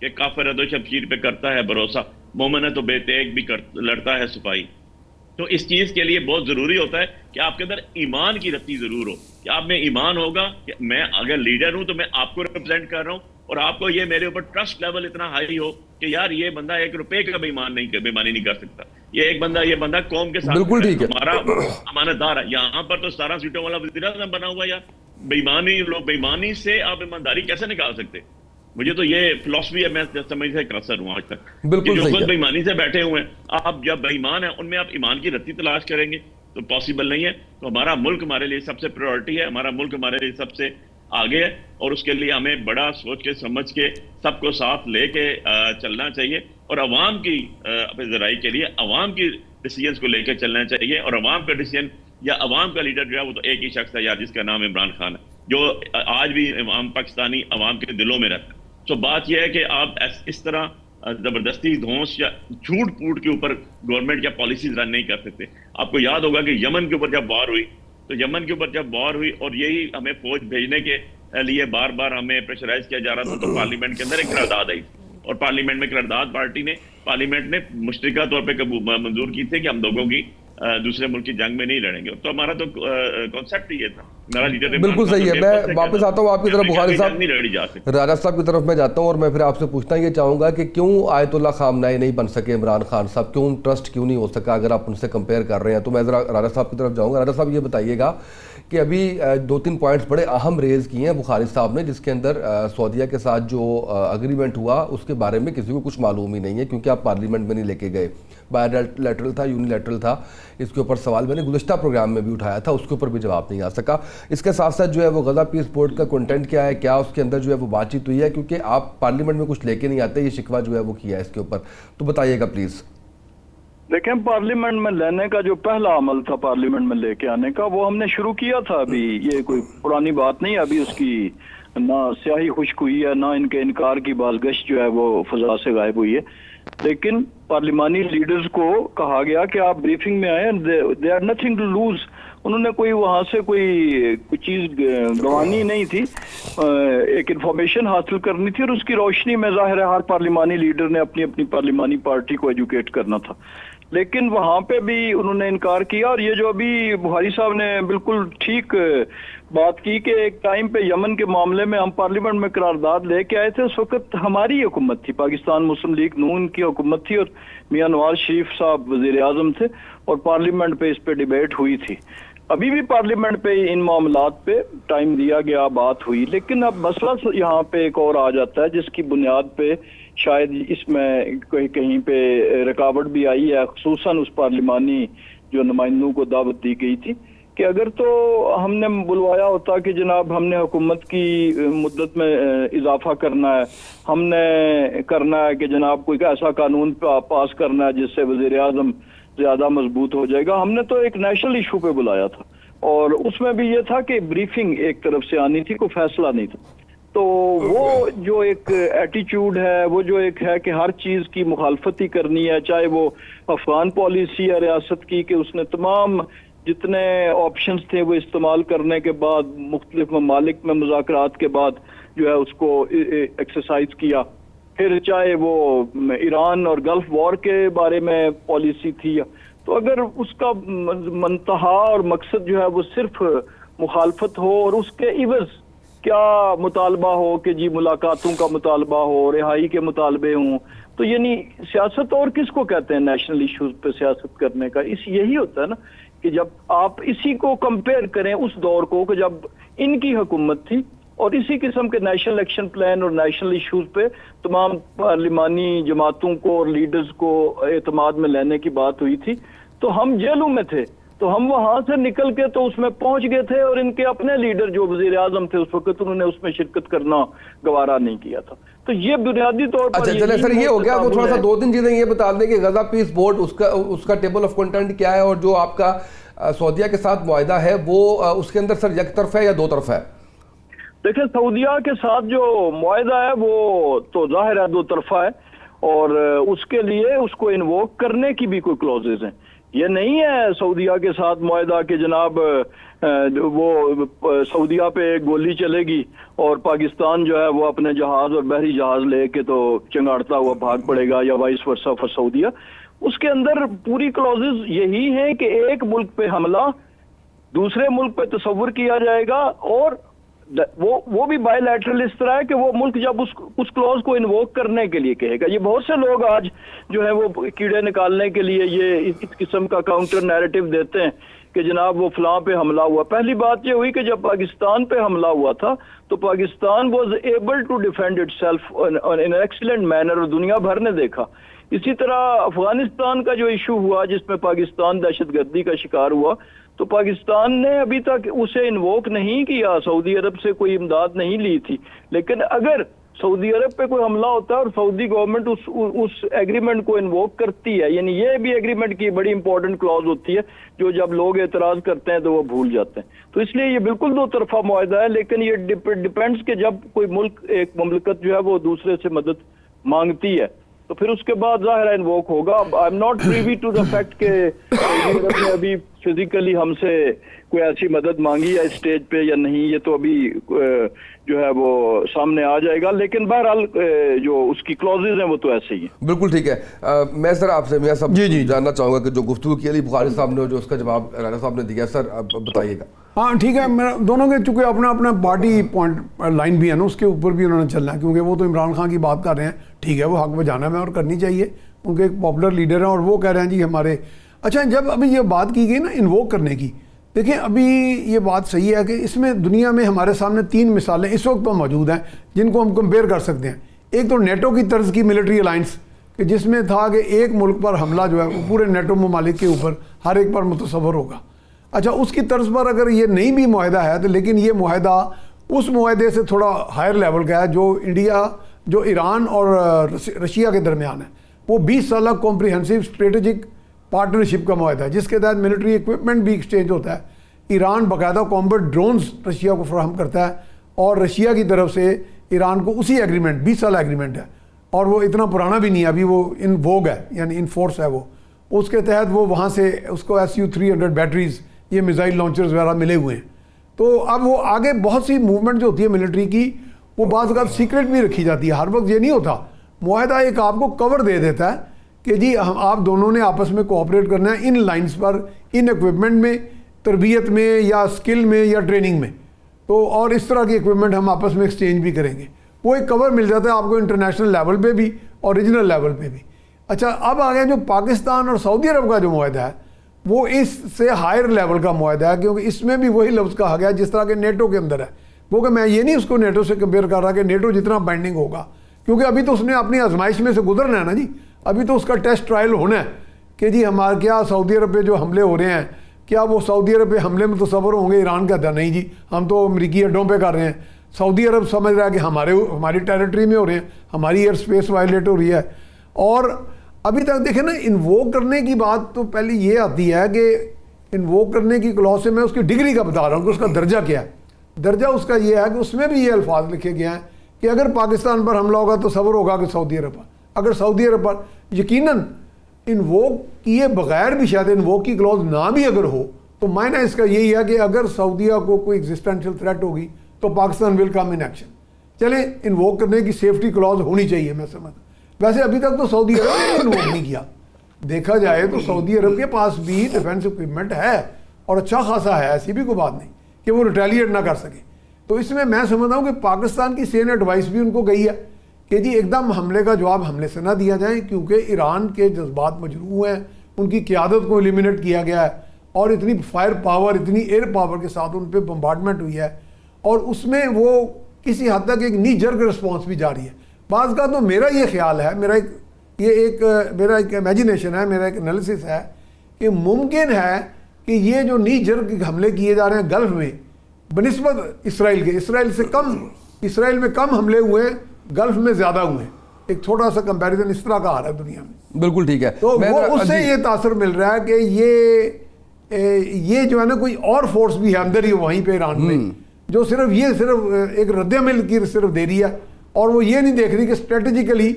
کہ کافر ہے تو شمشیر پہ کرتا ہے بھروسہ، مومن ہے تو بے تیغ بھی لڑتا ہے صفائی. تو اس چیز کے لیے بہت ضروری ہوتا ہے کہ آپ کے اندر ایمان کی رتی ضرور ہو، کہ آپ میں ایمان ہوگا کہ میں اگر لیڈر ہوں تو میں آپ کو ریپرزینٹ کر رہا ہوں، اور آپ کو یہ میرے اوپر ٹرسٹ لیول اتنا ہائی ہو کہ یار یہ بندہ 1 روپے کا بےمانی نہیں کر سکتا، یہ بندہ قوم کے ساتھ بالکل ٹھیک ہے. ہمارا امانت دار ہے. یہاں پر تو 17 سیٹوں والا وزیر اعظم بنا ہوا ہے یار. بےمانی سے آپ ایمانداری کیسے نکال سکتے؟ مجھے تو یہ فلسفی ہے، میں سمجھ سے قاصر ہوں آج تک کہ بالکل جو صحیح خود ہے. بےمانی سے بیٹھے ہوئے ہیں، آپ جب بےمان ہیں ان میں آپ ایمان کی رتی تلاش کریں گے تو پاسبل نہیں ہے. تو ہمارا ملک ہمارے لیے سب سے پریورٹی ہے، ہمارا ملک ہمارے لیے سب سے آگے ہے، اور اس کے لیے ہمیں بڑا سوچ کے سمجھ کے سب کو ساتھ لے کے چلنا چاہیے، اور عوام کی ذرائع کے لیے عوام کی ڈیسیجنز کو لے کے چلنا چاہیے. اور عوام کا ڈیسیجن یا عوام کا لیڈر جو ہے وہ تو ایک ہی شخص ہے یار، جس کا نام عمران خان ہے، جو آج بھی پاکستانی عوام کے دلوں میں رہتا ہے. تو بات یہ ہے کہ آپ اس طرح زبردستی دھونس یا جھوٹ پوٹ کے اوپر گورنمنٹ یا پالیسیز رن نہیں کر سکتے. آپ کو یاد ہوگا کہ یمن کے اوپر جب وار ہوئی اور یہی ہمیں فوج بھیجنے کے لیے بار بار ہمیں پریشرائز کیا جا رہا تھا، تو پارلیمنٹ کے اندر ایک قرارداد آئی، اور پارلیمنٹ میں قرارداد پارلیمنٹ نے مشترکہ طور پہ منظور کی تھی کہ ہم لوگوں کی دوسرے ملک کی جنگ میں نہیں لڑیں گے. تو ہمارا تو کانسیپٹ ہی یہ تھا. میرا لیڈر بالکل صحیح ہے. میں واپس آتا ہوں آپ کی طرف بخاری صاحب، نہیں لڑی جا سکتی. راجہ صاحب کی طرف میں جاتا ہوں، اور میں پھر آپ سے پوچھنا یہ چاہوں گا کہ کیوں آیت اللہ خامنہئی نہیں بن سکے عمران خان صاحب، کیوں ٹرسٹ کیوں نہیں ہو سکا اگر آپ ان سے کمپیئر کر رہے ہیں؟ تو میں ذرا راجہ صاحب کی طرف جاؤں گا. راجہ صاحب یہ بتائیے گا کہ ابھی 2-3 پوائنٹس بڑے اہم ریز کیے ہیں بخاری صاحب نے، جس کے اندر سعودیہ کے ساتھ جو اگریمنٹ ہوا اس کے بارے میں کسی کو کچھ معلوم ہی نہیں ہے، کیونکہ آپ پارلیمنٹ میں نہیں لے کے گئے. بائی لیٹرل تھا، یونی لیٹرل تھا. اس کے اوپر سوال میں نے گزشتہ پروگرام میں بھی اٹھایا تھا، اس کے اوپر بھی جواب نہیں آ سکا. اس کے ساتھ ساتھ جو ہے وہ غزہ پیس بورڈ کا کنٹینٹ کیا ہے، کیا اس کے اندر جو ہے وہ بات چیت ہوئی ہے؟ کیونکہ آپ پارلیمنٹ میں کچھ لے کے نہیں آتے، یہ شکوہ جو ہے وہ کیا ہے اس کے اوپر، تو بتائیے گا پلیز. دیکھیں، پارلیمنٹ میں لینے کا جو پہلا عمل تھا پارلیمنٹ میں لے کے آنے کا، وہ ہم نے شروع کیا تھا. ابھی یہ کوئی پرانی بات نہیں ہے، ابھی اس کی نہ سیاہی خشک ہوئی ہے، نہ ان کے انکار کی بازگشت جو ہے وہ فضا سے غائب ہوئی ہے. لیکن پارلیمانی لیڈرز کو کہا گیا کہ آپ بریفنگ میں آئیں، they are nothing to lose. انہوں نے کوئی وہاں سے کوئی چیز گوانی نہیں تھی، ایک انفارمیشن حاصل کرنی تھی، اور اس کی روشنی میں ظاہر ہے ہر پارلیمانی لیڈر نے اپنی اپنی پارلیمانی پارٹی کو ایجوکیٹ کرنا تھا. لیکن وہاں پہ بھی انہوں نے انکار کیا. اور یہ جو ابھی بخاری صاحب نے بالکل ٹھیک بات کی کہ ایک ٹائم پہ یمن کے معاملے میں ہم پارلیمنٹ میں قرارداد لے کے آئے تھے، اس وقت ہماری حکومت تھی، پاکستان مسلم لیگ نون کی حکومت تھی، اور میاں نواز شریف صاحب وزیر اعظم تھے، اور پارلیمنٹ پہ اس پہ ڈیبیٹ ہوئی تھی. ابھی بھی پارلیمنٹ پہ ان معاملات پہ ٹائم دیا گیا، بات ہوئی. لیکن اب مسئلہ یہاں پہ ایک اور آ جاتا ہے جس کی بنیاد پہ شاید اس میں کہیں پہ رکاوٹ بھی آئی ہے، خصوصاً اس پارلیمانی جو نمائندوں کو دعوت دی گئی تھی، کہ اگر تو ہم نے بلوایا ہوتا کہ جناب ہم نے حکومت کی مدت میں اضافہ کرنا ہے، ہم نے کرنا ہے کہ جناب کوئی ایسا قانون پاس کرنا ہے جس سے وزیر اعظم زیادہ مضبوط ہو جائے گا. ہم نے تو ایک نیشنل ایشو پہ بلایا تھا، اور اس میں بھی یہ تھا کہ بریفنگ ایک طرف سے آنی تھی، کوئی فیصلہ نہیں تھا. تو وہ جو ایک ایٹیچیوڈ ہے، وہ جو ایک ہے کہ ہر چیز کی مخالفت ہی کرنی ہے، چاہے وہ افغان پالیسی ہے ریاست کی کہ اس نے تمام جتنے آپشنز تھے وہ استعمال کرنے کے بعد مختلف ممالک میں مذاکرات کے بعد جو ہے اس کو ایکسرسائز کیا، پھر چاہے وہ ایران اور گلف وار کے بارے میں پالیسی تھی. تو اگر اس کا منتہا اور مقصد جو ہے وہ صرف مخالفت ہو، اور اس کے عوض کیا مطالبہ ہو کہ جی ملاقاتوں کا مطالبہ ہو، رہائی کے مطالبے ہوں، تو یعنی سیاست اور کس کو کہتے ہیں نیشنل ایشوز پہ سیاست کرنے کا؟ یہی ہوتا ہے نا کہ جب آپ اسی کو کمپیئر کریں اس دور کو کہ جب ان کی حکومت تھی اور اسی قسم کے نیشنل ایکشن پلان اور نیشنل ایشوز پہ تمام پارلیمانی جماعتوں کو اور لیڈرز کو اعتماد میں لینے کی بات ہوئی تھی، تو ہم جیلوں میں تھے، تو ہم وہاں سے نکل کے تو اس میں پہنچ گئے تھے، اور ان کے اپنے لیڈر جو وزیر اعظم تھے اس وقت انہوں نے اس میں شرکت کرنا گوارا نہیں کیا تھا. تو یہ بنیادی طور پر اچھا چلے سر، یہ ہو گیا. وہ تھوڑا سا 2-3 چیزیں یہ بتا دیں کہ غزہ پیس بورڈ اس کا ٹیبل آف کنٹینٹ کیا ہے، اور جو آپ کا سعودیہ کے ساتھ معاہدہ ہے وہ اس کے اندر سر یک طرف ہے یا دو طرف ہے؟ دیکھیں، سعودیہ کے ساتھ جو معاہدہ ہے وہ تو ظاہر ہے دو طرفہ ہے، اور اس کے لیے اس کو انووک کرنے کی بھی کوئی کلوزز ہیں. یہ نہیں ہے سعودیہ کے ساتھ معاہدہ کہ جناب وہ سعودیہ پہ گولی چلے گی اور پاکستان جو ہے وہ اپنے جہاز اور بحری جہاز لے کے تو چنگاڑتا ہوا بھاگ پڑے گا، یا وائس ورسا فار سعودیہ. اس کے اندر پوری کلوزز یہی ہیں کہ ایک ملک پہ حملہ دوسرے ملک پہ تصور کیا جائے گا، اور وہ بھی بائی لیٹرل اس طرح ہے کہ وہ ملک جب اس کلوز کو انووک کرنے کے لیے کہے گا. یہ بہت سے لوگ آج جو ہے وہ کیڑے نکالنے کے لیے یہ اس قسم کا کاؤنٹر نیریٹو دیتے ہیں کہ جناب وہ فلاں پہ حملہ ہوا. پہلی بات یہ ہوئی کہ جب پاکستان پہ حملہ ہوا تھا تو Pakistan was able to defend itself in excellent manner, اور دنیا بھر نے دیکھا. اسی طرح افغانستان کا جو ایشو ہوا جس میں پاکستان دہشت گردی کا شکار ہوا، تو پاکستان نے ابھی تک اسے انووک نہیں کیا، سعودی عرب سے کوئی امداد نہیں لی تھی. لیکن اگر سعودی عرب پہ کوئی حملہ ہوتا ہے اور سعودی گورنمنٹ اس ایگریمنٹ کو انووک کرتی ہے، یعنی یہ بھی ایگریمنٹ کی بڑی امپورٹنٹ کلوز ہوتی ہے جو جب لوگ اعتراض کرتے ہیں تو وہ بھول جاتے ہیں. تو اس لیے یہ بالکل دو طرفہ معاہدہ ہے، لیکن یہ ڈیپینڈز کہ جب کوئی ملک ایک مملکت جو ہے وہ دوسرے سے مدد مانگتی ہے تو پھر اس کے بعد ظاہر انووک ہوگا. I am not privy to the fact کہ سعودی عرب نے ابھی فزیکلی ہم سے کوئی ایسی مدد مانگی ہے اس سٹیج پہ یا نہیں، یہ تو ابھی جو ہے وہ سامنے آ جائے گا. لیکن بہرحال جو اس کی کلوزز ہیں وہ تو ایسے ہی ہیں. بالکل ٹھیک ہے. میں سر آپ سے میاں صاحب جاننا چاہوں گا کہ جو گفتگو کی علی بخاری صاحب نے جو اس کا جواب رانا صاحب نے دیا، سر بتائیے گا. ہاں ٹھیک ہے، میرا دونوں کے چونکہ اپنا اپنا پارٹی پوائنٹ لائن بھی ہے نا، اس کے اوپر بھی انہوں نے چلنا ہے، کیونکہ وہ تو عمران خان کی بات کر رہے ہیں، ٹھیک ہے وہ حق بجانا ہے اور کرنی چاہیے، ان کے ایک پاپولر لیڈر ہیں اور وہ کہہ رہے ہیں جی ہمارے. اچھا جب ابھی یہ بات کی گئی نا انووک کرنے کی، دیکھیں ابھی یہ بات صحیح ہے کہ اس میں دنیا میں ہمارے سامنے 3 مثالیں اس وقت تو موجود ہیں جن کو ہم کمپیئر کر سکتے ہیں. ایک تو نیٹو کی طرز کی ملٹری الائنس کہ جس میں تھا کہ ایک ملک پر حملہ جو ہے وہ پورے نیٹو ممالک کے اوپر ہر ایک پر متصور ہوگا. اچھا اس کی طرز پر اگر یہ نہیں بھی معاہدہ ہے تو لیکن یہ معاہدہ اس معاہدے سے تھوڑا ہائر لیول کا ہے جو ایران اور رشیا کے درمیان ہے. وہ 20 سالہ کمپریہنسو اسٹریٹجک پارٹنرشپ کا معاہدہ ہے جس کے تحت ملٹری ایکوپمنٹ بھی ایکسچینج ہوتا ہے. ایران باقاعدہ کامبیٹ ڈرونز رشیا کو فراہم کرتا ہے اور رشیا کی طرف سے ایران کو اسی ایگریمنٹ 20 سالہ ایگریمنٹ ہے اور وہ اتنا پرانا بھی نہیں ہے، ابھی وہ ان ووگ ہے یعنی ان فورس ہے. وہ اس کے تحت وہ وہاں سے اس کو SU-300 بیٹریز یہ میزائل لانچرز وغیرہ ملے ہوئے ہیں. تو اب وہ آگے بہت سی موومنٹ جو ہوتی ہے ملٹری کی وہ بعض اوقات سیکرٹ بھی رکھی جاتی ہے. ہر وقت یہ نہیں ہوتا. معاہدہ ایک آپ کو کور دے دیتا ہے کہ جی آپ دونوں نے آپس میں کوآپریٹ کرنا ہے ان لائنز پر، ان ایکوپمنٹ میں، تربیت میں یا اسکل میں یا ٹریننگ میں، تو اور اس طرح کی ایکوپمنٹ ہم آپس میں ایکسچینج بھی کریں گے. وہ ایک کور مل جاتا ہے آپ کو انٹرنیشنل لیول پہ بھی اور ریجنل لیول پہ بھی. اچھا اب آ گیا جو پاکستان اور سعودی عرب کا جو معاہدہ ہے وہ اس سے ہائر لیول کا معاہدہ ہے، کیونکہ اس میں بھی وہی لفظ کہا گیا جس طرح کہ نیٹو کے اندر ہے. وہ کہ میں یہ نہیں اس کو نیٹو سے کمپیئر کر رہا کہ نیٹو جتنا بائنڈنگ ہوگا، کیونکہ ابھی تو اس نے اپنی آزمائش میں سے گزرنا ہے نا جی. ابھی تو اس کا ٹیسٹ ٹرائل ہونا ہے کہ جی ہمارے کیا سعودی عرب پہ جو حملے ہو رہے ہیں کیا وہ سعودی عرب پہ حملے میں تصور ہوں گے. ایران کہتا ہے نہیں جی ہم تو امریکی اڈوں پہ کر رہے ہیں. سعودی عرب سمجھ رہا ہے کہ ہماری ٹیریٹری میں ہو رہے ہیں، ہماری ایئر سپیس وائلیٹ ہو رہی ہے. اور ابھی تک دیکھیں نا انووک کرنے کی بات تو پہلے یہ آتی ہے کہ انووک کرنے کی کلوز سے میں اس کی ڈگری کا بتا رہا ہوں کہ اس کا درجہ کیا ہے. درجہ اس کا یہ ہے کہ اس میں بھی یہ الفاظ لکھے گئے ہیں کہ اگر پاکستان پر حملہ ہوگا تو تصور ہوگا کہ سعودی عرب پر. اگر سعودی عرب پر یقیناً انووک کیے بغیر بھی شاید انووک کی کلوز نہ بھی اگر ہو تو معنی اس کا یہی ہے کہ اگر سعودیہ کو کوئی ایگزسٹینشیل تھریٹ ہوگی تو پاکستان ول کم ان ایکشن. چلیں انووک کرنے کی سیفٹی کلوز ہونی چاہیے میں سمجھتا. ویسے ابھی تک تو سعودی عرب نے انووک نہیں کیا. دیکھا جائے تو سعودی عرب کے پاس بھی ڈیفینس اکوپمنٹ ہے اور اچھا خاصا ہے، ایسی بھی کوئی بات نہیں کہ وہ ریٹیلیٹ نہ کر سکے. تو اس میں سمجھتا ہوں کہ پاکستان کی سین ایڈوائس بھی ان کو گئی ہے کہ جی ایک دم حملے کا جواب حملے سے نہ دیا جائے، کیونکہ ایران کے جذبات مجروح ہیں، ان کی قیادت کو ایلیمینیٹ کیا گیا ہے اور اتنی فائر پاور اتنی ایئر پاور کے ساتھ ان پہ بمبارڈمنٹ ہوئی ہے اور اس میں وہ کسی حد تک ایک نی جرگ رسپانس بھی جاری ہے. بعض کا تو میرا یہ خیال ہے، میرا ایک امیجنیشن ہے، میرا ایک انالیسس ہے کہ ممکن ہے کہ یہ جو نی جرگ حملے کیے جا رہے ہیں گلف میں بنسبت اسرائیل کے، اسرائیل میں کم حملے ہوئے ہیں، گلف میں زیادہ ہوئے ہیں. ایک چھوٹا سا کمپیریزن اس طرح کا آ رہا ہے دنیا میں. بالکل ٹھیک ہے. تو وہ اس سے یہ تاثر مل رہا ہے کہ یہ جو ہے نا کوئی اور فورس بھی ہے اندر ہی وہیں پہ ایران میں جو صرف ایک رد عمل کی صرف دے رہی ہے اور وہ یہ نہیں دیکھ رہی کہ اسٹریٹجیکلی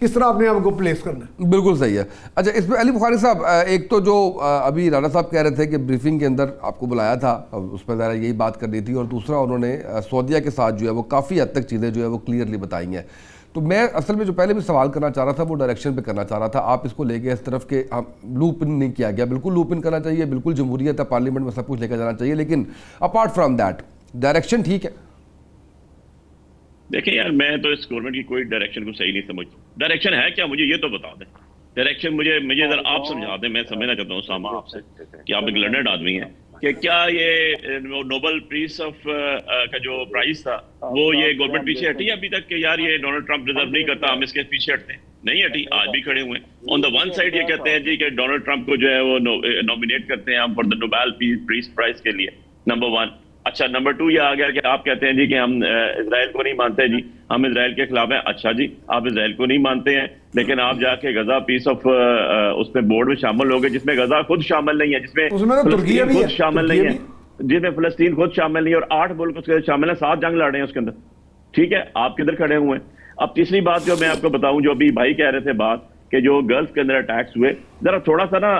کس طرح اپنے آپ کو پلیس کرنا ہے. بالکل صحیح ہے. اچھا اس میں علی بخاری صاحب ایک تو جو ابھی رانا صاحب کہہ رہے تھے کہ بریفنگ کے اندر آپ کو بلایا تھا, اس پہ ذرا یہی بات کرنی تھی, اور دوسرا انہوں نے سعودیہ کے ساتھ جو ہے وہ کافی حد تک چیزیں جو ہے وہ کلیئرلی بتائی ہیں. تو میں اصل میں جو پہلے بھی سوال کرنا چاہ رہا تھا وہ ڈائریکشن پہ کرنا چاہ رہا تھا. آپ اس کو لے گئے اس طرف کہ لوپ ان نہیں کیا گیا, بالکل لوپ ان کرنا چاہیے, بالکل جمہوریت ہے, پارلیمنٹ میں سب کچھ لے کے جانا چاہیے, لیکن اپارٹ فرام دیٹ ڈائریکشن ٹھیک ہے. دیکھیں یار, میں تو اس گورنمنٹ کی کوئی ڈائریکشن کو صحیح نہیں سمجھتا. ڈائریکشن ہے کیا, مجھے یہ تو بتا دیں. ڈائریکشن مجھے ذرا آپ سمجھا دیں, میں سمجھنا چاہتا ہوں اسامہ آپ سے کہ آپ ایک لرنڈ آدمی ہیں, کہ کیا یہ نوبل پیس آف کا جو پرائز تھا وہ یہ گورنمنٹ پیچھے ہٹی ابھی تک کہ یار یہ ڈونلڈ ٹرمپ ڈیزرو نہیں کرتا, ہم اس کے پیچھے ہٹتے ہیں؟ نہیں ہٹی, آج بھی کھڑے ہوئے ہیں. آن دا ون سائڈ یہ کہتے ہیں جی کہ ڈونلڈ ٹرمپ کو جو ہے وہ نومینیٹ کرتے ہیں ہم for the Nobel peace prize کے لیے, نمبر ون. اچھا نمبر ٹو یہ آ گیا کہ آپ کہتے ہیں جی کہ ہم اسرائیل کو نہیں مانتے, جی ہم اسرائیل کے خلاف ہیں. اچھا جی آپ اسرائیل کو نہیں مانتے ہیں, لیکن آپ جا کے غزہ پیس آف اس میں بورڈ میں شامل ہو گئے جس میں غزہ خود شامل نہیں ہے, جس میں فلسطین خود شامل نہیں ہے, جس میں فلسطین خود شامل نہیں ہے, اور 8 ملک اس کے شامل ہیں, 7 جنگ لڑ رہے ہیں اس کے اندر. ٹھیک ہے, آپ کدھر کھڑے ہوئے ہیں؟ اب تیسری بات جو میں آپ کو بتاؤں, جو ابھی بھائی کہہ رہے تھے بات کہ جو گلف کے اندر اٹیکس ہوئے, ذرا تھوڑا سا نا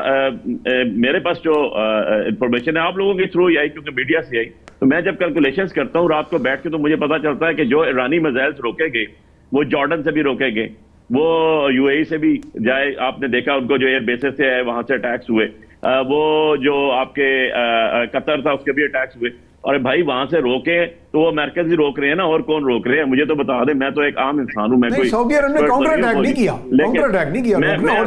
میرے پاس جو انفارمیشن ہے آپ لوگوں کے تھرو ہی آئی کیونکہ میڈیا سے آئی, تو میں جب کیلکولیشنز کرتا ہوں رات کو بیٹھ کے تو مجھے پتا چلتا ہے کہ جو ایرانی میزائلز روکے گئے وہ جارڈن سے بھی روکے گئے, وہ یو اے ای سے بھی جائے, آپ نے دیکھا ان کو جو ایئر بیسز سے ہے وہاں سے اٹیکس ہوئے, وہ جو آپ کے قطر تھا اس کے بھی اٹیکس ہوئے. اور بھائی وہاں سے روکے تو وہ امریکن ہی روک رہے ہیں نا, اور کون روک رہے ہیں مجھے تو بتا دیں, میں تو ایک عام انسان ہوں, میں کوئی سعودی عرب نے کاؤنٹر اٹیک نہیں کیا, کاؤنٹر اٹیک نہیں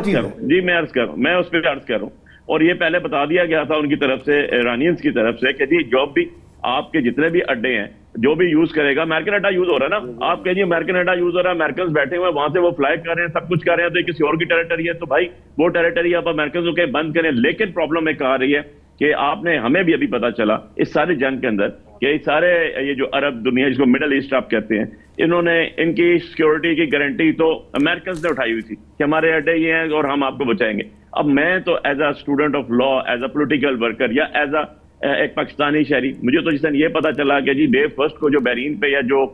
کیا, جی میں عرض کر رہا ہوں, میں اس پہ عرض کر رہا ہوں. اور یہ پہلے بتا دیا گیا تھا ان کی طرف سے, ایرانینز کی طرف سے, کہ جی جو بھی آپ کے جتنے بھی اڈے ہیں جو بھی یوز کرے گا, امریکن اڈا یوز ہو رہا ہے نا, آپ کہیں امریکن اڈا یوز ہو رہا ہے, امریکنز بیٹھے ہوئے وہاں سے وہ فلائی کر رہے ہیں, سب کچھ کر رہے ہیں, تو یہ کسی اور کی ٹیریٹری ہے, تو بھائی وہ ٹیریٹری آپ امریکنز کے بند کریں. لیکن پرابلم ایک آ رہی ہے کہ آپ نے, ہمیں بھی ابھی پتا چلا اس سارے جنگ کے اندر کہ سارے یہ جو عرب دنیا جس کو مڈل ایسٹ آپ کہتے ہیں, انہوں نے ان کی سیکیورٹی کی گارنٹی تو امریکنز نے اٹھائی ہوئی تھی کہ ہمارے اڈے یہ ہیں اور ہم آپ کو بچائیں گے. اب میں تو as a student of law, as a political worker, یا ایز اے ایک پاکستانی شہری, مجھے تو جس دن یہ پتا چلا کہ جی ڈے فرسٹ کو جو بحرین پہ یا جو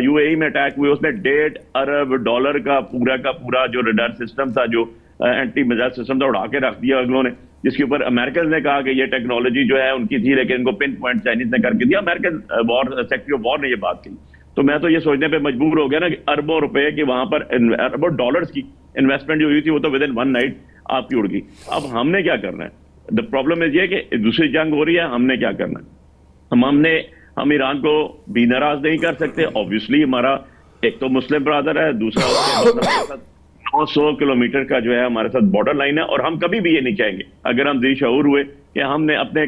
یو اے ای میں اٹیک ہوئے اس میں $1.5 ارب کا پورا جو ریڈار سسٹم تھا, جو اینٹی میزائل سسٹم تھا, اڑا کے رکھ دیا اگلوں نے, جس کے اوپر امریکن نے کہا کہ یہ ٹیکنالوجی جو ہے ان کی تھی, لیکن ان کو پن پوائنٹ چائنیز نے کر کے دیا. امریکن سیکریٹری آف وار نے یہ بات کی. تو میں تو یہ سوچنے پہ مجبور ہو گیا نا کہ اربوں روپے کی وہاں پر, اربوں ڈالرز کی انویسٹمنٹ جو ہوئی تھی وہ تو ود ان 1 نائٹ آپ کی اڑ گئی. اب ہم نے کیا کرنا ہے؟ دا پرابلم از یہ کہ دوسری جنگ ہو رہی ہے, ہم نے کیا کرنا ہے؟ ہم ایران کو بھی ناراض نہیں کر سکتے. آبویسلی ہمارا ایک تو مسلم برادر ہے, دوسرا 900 کلومیٹر کا جو ہے ہمارے ساتھ بارڈر لائن ہے, اور ہم کبھی بھی یہ نہیں کہیں گے اگر ہم ذی شعور ہوئے کہ ہم نے اپنے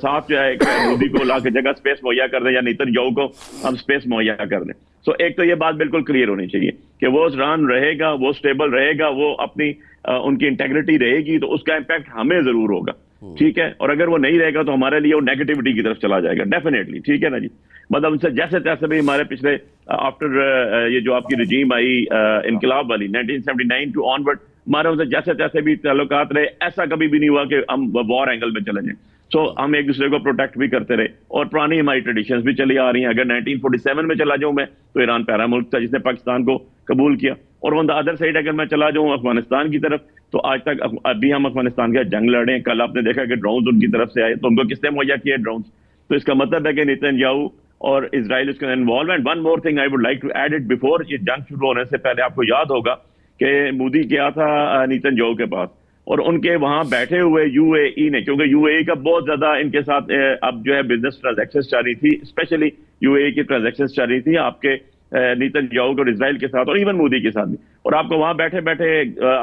ساتھ جو ہے مودی کو لا کے جگہ سپیس مہیا کر دیں, یا نیتن یاہو کو ہم سپیس مہیا کر دیں. سو ایک تو یہ بات بالکل کلیئر ہونی چاہیے کہ وہ ایران رہے گا, وہ سٹیبل رہے گا, وہ اپنی ان کی انٹیگریٹی رہے گی, تو اس کا امپیکٹ ہمیں ضرور ہوگا. ٹھیک ہے, اور اگر وہ نہیں رہے گا تو ہمارے لیے وہ نیگیٹیوٹی کی طرف چلا جائے گا ڈیفینیٹلی. ٹھیک ہے نا جی, مطلب ان سے جیسے تیسے بھی ہمارے پچھلے آفٹر یہ جو آپ کی رجیم آئی انقلاب والی 1979 ٹو آن ورڈ, ہمارے ان سے جیسے تیسے بھی تعلقات رہے. ایسا کبھی بھی نہیں ہوا کہ ہم وار اینگل میں چلے جائیں. سو ہم ایک دوسرے کو پروٹیکٹ بھی کرتے رہے, اور پرانی ہماری ٹریڈیشنز بھی چلی آ رہی ہیں. اگر 1947 میں چلا جاؤں میں تو ایران پہلا ملک تھا جس نے پاکستان کو قبول کیا, اور آن دا ادر سائڈ اگر میں چلا جاؤں افغانستان کی طرف, تو آج تک ابھی ہم افغانستان کا جنگ لڑ رہے ہیں. کل آپ نے دیکھا کہ ڈرونز ان کی طرف سے آئے, تو ان کو کس نے مہیا کیا ڈرونز؟ تو اس کا مطلب ہے کہ نیتن یاہو اور اسرائیل اس کے involve. And one more thing I would like to add it before یہ جنگ شروع ہونے سے پہلے, آپ کو یاد ہوگا کہ مودی کیا تھا نیتن یاہو کے پاس, اور ان کے وہاں بیٹھے ہوئے یو اے ای نے, کیونکہ یو اے ای کا بہت زیادہ ان کے ساتھ اب جو ہے بزنس ٹرانزیکشن چل رہی تھی, اسپیشلی یو اے ای کی ٹرانزیکشن چل رہی تھی آپ کے نیتن یاہو اور اسرائیل کے ساتھ, اور ایون مودی کے ساتھ بھی. اور آپ کو وہاں بیٹھے بیٹھے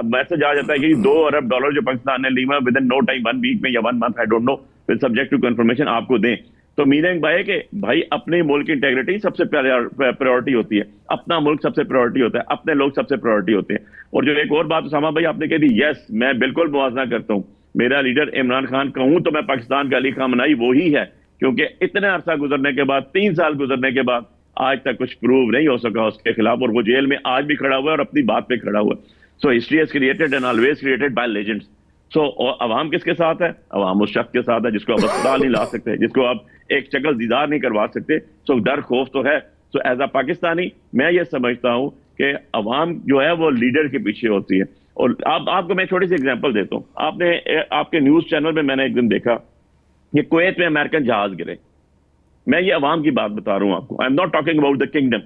میسج آ جاتا ہے کہ $2 ارب جو پاکستان نے لیوا within no time, 1 week میں یا 1 month, I don't know, with subject to confirmation آپ کو دیں. تو میننگ بھائی کہ بھائی اپنے ملک کی انٹیگریٹی سب سے پریورٹی ہوتی ہے, اپنا ملک سب سے پریورٹی ہوتا ہے, اپنے لوگ سب سے پریورٹی ہوتے ہیں. اور جو ایک اور بات اسامہ بھائی آپ نے کہہ دی, یس میں بالکل موازنہ کرتا ہوں, میرا لیڈر عمران خان کہوں تو میں پاکستان کا علی خامنہئی وہی ہے, کیونکہ اتنے عرصہ گزرنے کے بعد, 3 سال گزرنے کے بعد آج تک کچھ پروو نہیں ہو سکا اس کے خلاف, اور وہ جیل میں آج بھی کھڑا ہوا ہے اور اپنی بات پہ کھڑا ہوا ہے. So history has created and always created by legends. So عوام کس کے ساتھ ہے؟ عوام اس شخص کے ساتھ ہے جس کو آپ اسپتال نہیں لا سکتے, جس کو آپ ایک شکل دیدار نہیں کروا سکتے. سو ڈر خوف تو ہے. سو ایز اے پاکستانی میں یہ سمجھتا ہوں کہ عوام جو ہے وہ لیڈر کے پیچھے ہوتی ہے. اور آپ کو میں چھوٹی سی ایگزامپل دیتا ہوں. آپ کے نیوز چینل میں میں نے ایک دن دیکھا کہ کویت میں امریکن جہاز گرے. میں یہ عوام کی بات بتا رہا ہوں آپ کو. آئی am not talking about the kingdom.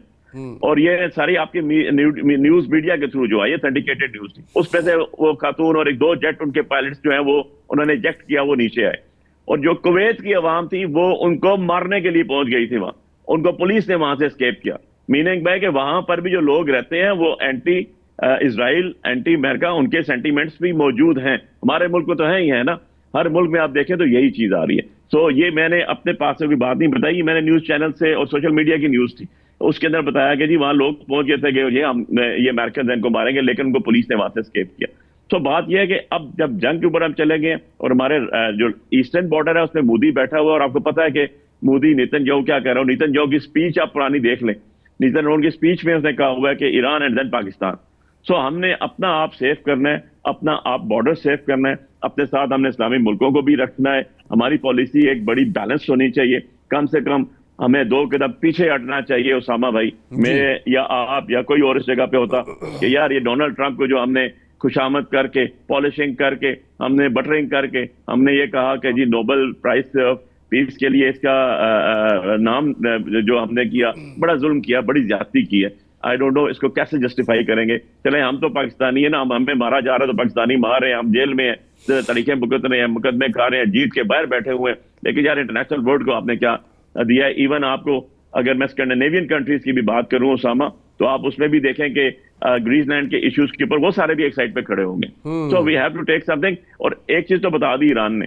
اور یہ ساری آپ کی نیوز میڈیا کے تھرو جو ہے یہ سینڈیکیٹڈ نیوز تھی. اس پہ سے وہ خاتون اور 2 جیٹ ان کے پائلٹس جو ہیں وہ انہوں نے ایجیکٹ کیا, وہ نیچے آئے. اور جو کویت کی عوام تھی وہ ان کو مارنے کے لیے پہنچ گئی تھی وہاں. ان کو پولیس نے وہاں سے اسکیپ کیا. میننگ بائی کہ وہاں پر بھی جو لوگ رہتے ہیں وہ اینٹی اسرائیل, اینٹی امریکہ, ان کے سینٹیمنٹس بھی موجود ہیں. ہمارے ملک میں تو ہیں ہی ہے نا. ہر ملک میں آپ دیکھیں تو یہی چیز آ رہی ہے. سو یہ میں نے اپنے پاس سے کوئی بات نہیں بتائی, میں نے نیوز چینل سے اور سوشل میڈیا کی نیوز تھی, اس کے اندر بتایا کہ جی وہاں لوگ پہنچ گئے تھے کہ یہ امریکن ان کو ماریں گے, لیکن ان کو پولیس نے وہاں سے اسکیپ کیا. تو بات یہ ہے کہ اب جب جنگ کے اوپر ہم چلے گئے اور ہمارے جو ایسٹرن بارڈر ہے اس میں مودی بیٹھا ہوا, اور آپ کو پتا ہے کہ مودی نیتن یاہو کیا کہہ رہا ہوں, نیتن یاہو کی اسپیچ آپ پرانی دیکھ لیں. نیتن یاہو کی اسپیچ میں اس نے کہا ہوا ہے کہ ایران اینڈ دین پاکستان. سو ہم نے اپنا آپ سیف کرنا ہے, اپنا آپ بارڈر سیف کرنا ہے, اپنے ساتھ ہم نے اسلامی ملکوں کو بھی رکھنا ہے. ہماری پالیسی ایک بڑی بیلنس ہونی چاہیے. کم سے کم ہمیں 2 قدم پیچھے ہٹنا چاہیے. اسامہ بھائی, میں یا آپ یا کوئی اور اس جگہ پہ ہوتا کہ یار یہ ڈونلڈ ٹرمپ کو جو ہم نے خوشامد کر کے, پالشنگ کر کے, ہم نے بٹرنگ کر کے, ہم نے یہ کہا کہ جی نوبل پرائز پیس کے لیے اس کا نام جو ہم نے کیا, بڑا ظلم کیا, بڑی زیادتی کی ہے. آئی ڈونٹ نو اس کو کیسے جسٹیفائی کریں گے. چلیں ہم تو پاکستانی ہیں نا, ہمیں مارا جا رہا ہے تو پاکستانی مار رہے ہیں, ہم جیل میں ہیں, طریقے بھگت رہے ہیں, مقدمے کھا رہے ہیں, جیت کے باہر بیٹھے ہوئے ہیں. لیکن یار انٹرنیشنل ورلڈ کو آپ نے کیا دیا ہے. ایون آپ کو اگر میں اسکینڈینیوین کنٹریز کی بھی بات کروں اسامہ, تو آپ اس میں بھی دیکھیں کہ گریس لینڈ کے ایشوز کے اوپر وہ سارے بھی ایک سائڈ پہ کھڑے ہوں گے. So we have to take something. اور ایک چیز تو بتا دی ایران نے,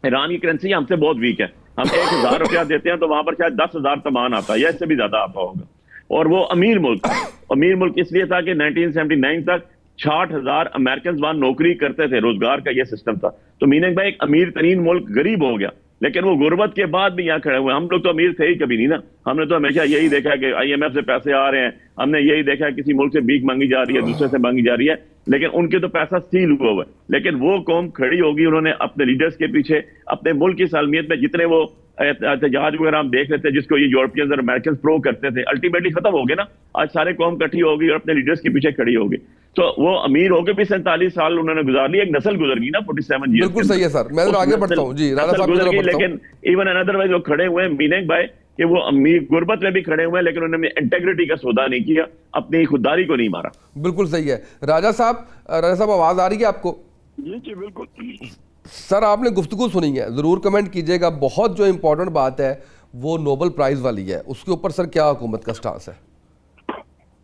ایران کی کرنسی ہم سے بہت ویک ہے. ہم 1000 روپیہ دیتے ہیں تو وہاں پر شاید 10,000 سامان آتا ہے یا اس سے بھی زیادہ آتا ہوگا. اور وہ امیر ملک تھا. امیر ملک اس لیے تھا کہ 1979 تک 60,000 امریکنز وہاں نوکری کرتے تھے, روزگار کا یہ سسٹم تھا. تو میننگ بھائی ایک امیر ترین ملک غریب ہو گیا, لیکن وہ غربت کے بعد بھی یہاں کھڑے ہوئے. ہم لوگ تو امیر تھے ہی کبھی نہیں نا. ہم نے تو ہمیشہ یہی دیکھا کہ IMF سے پیسے آ رہے ہیں, ہم نے یہی دیکھا کسی ملک سے بھیک مانگی جا رہی ہے, دوسرے سے مانگی جا رہی ہے, لیکن ان کے تو پیسہ سیل ہوا ہوا ہے. لیکن وہ قوم کھڑی ہوگی, انہوں نے اپنے لیڈرز کے پیچھے, اپنے ملک کی سالمیت میں جتنے وہ احتجاج وغیرہ ہم دیکھ لیتے جس کو یہ یورپینز اور امریکنز پرو کرتے تھے, الٹیمیٹلی ختم ہو گئے نا. آج سارے قوم کٹھی ہوگی اور اپنے لیڈرز کے پیچھے کھڑی ہوگی. تو وہ امیر ہو کے بھی 47 سال انہوں نے گزار لی, ایک نسل گزر گئی نا 47 ایئرز. بالکل صحیح ہے سر, میں آگے بڑھتا ہوں. جی رانا صاحب گزر گئی, لیکن ایون اندر وائز وہ کھڑے ہوئے ہیں میننگ بائی کہ وہ امیر غربت میں بھی کھڑے ہوئے ہیں, لیکن انہوں نے انٹیگریٹی کا سودا نہیں کیا, اپنی خودداری کو نہیں مارا. بالکل صحیح ہے. راجہ صاحب آواز آ رہی ہے آپ کو؟ جی بالکل سر, آپ نے گفتگو سنی ہے, ضرور کمنٹ کیجئے گا. بہت جو امپورٹنٹ بات ہے وہ نوبل پرائز والی ہے, اس کے اوپر سر کیا حکومت کا سٹانس ہے؟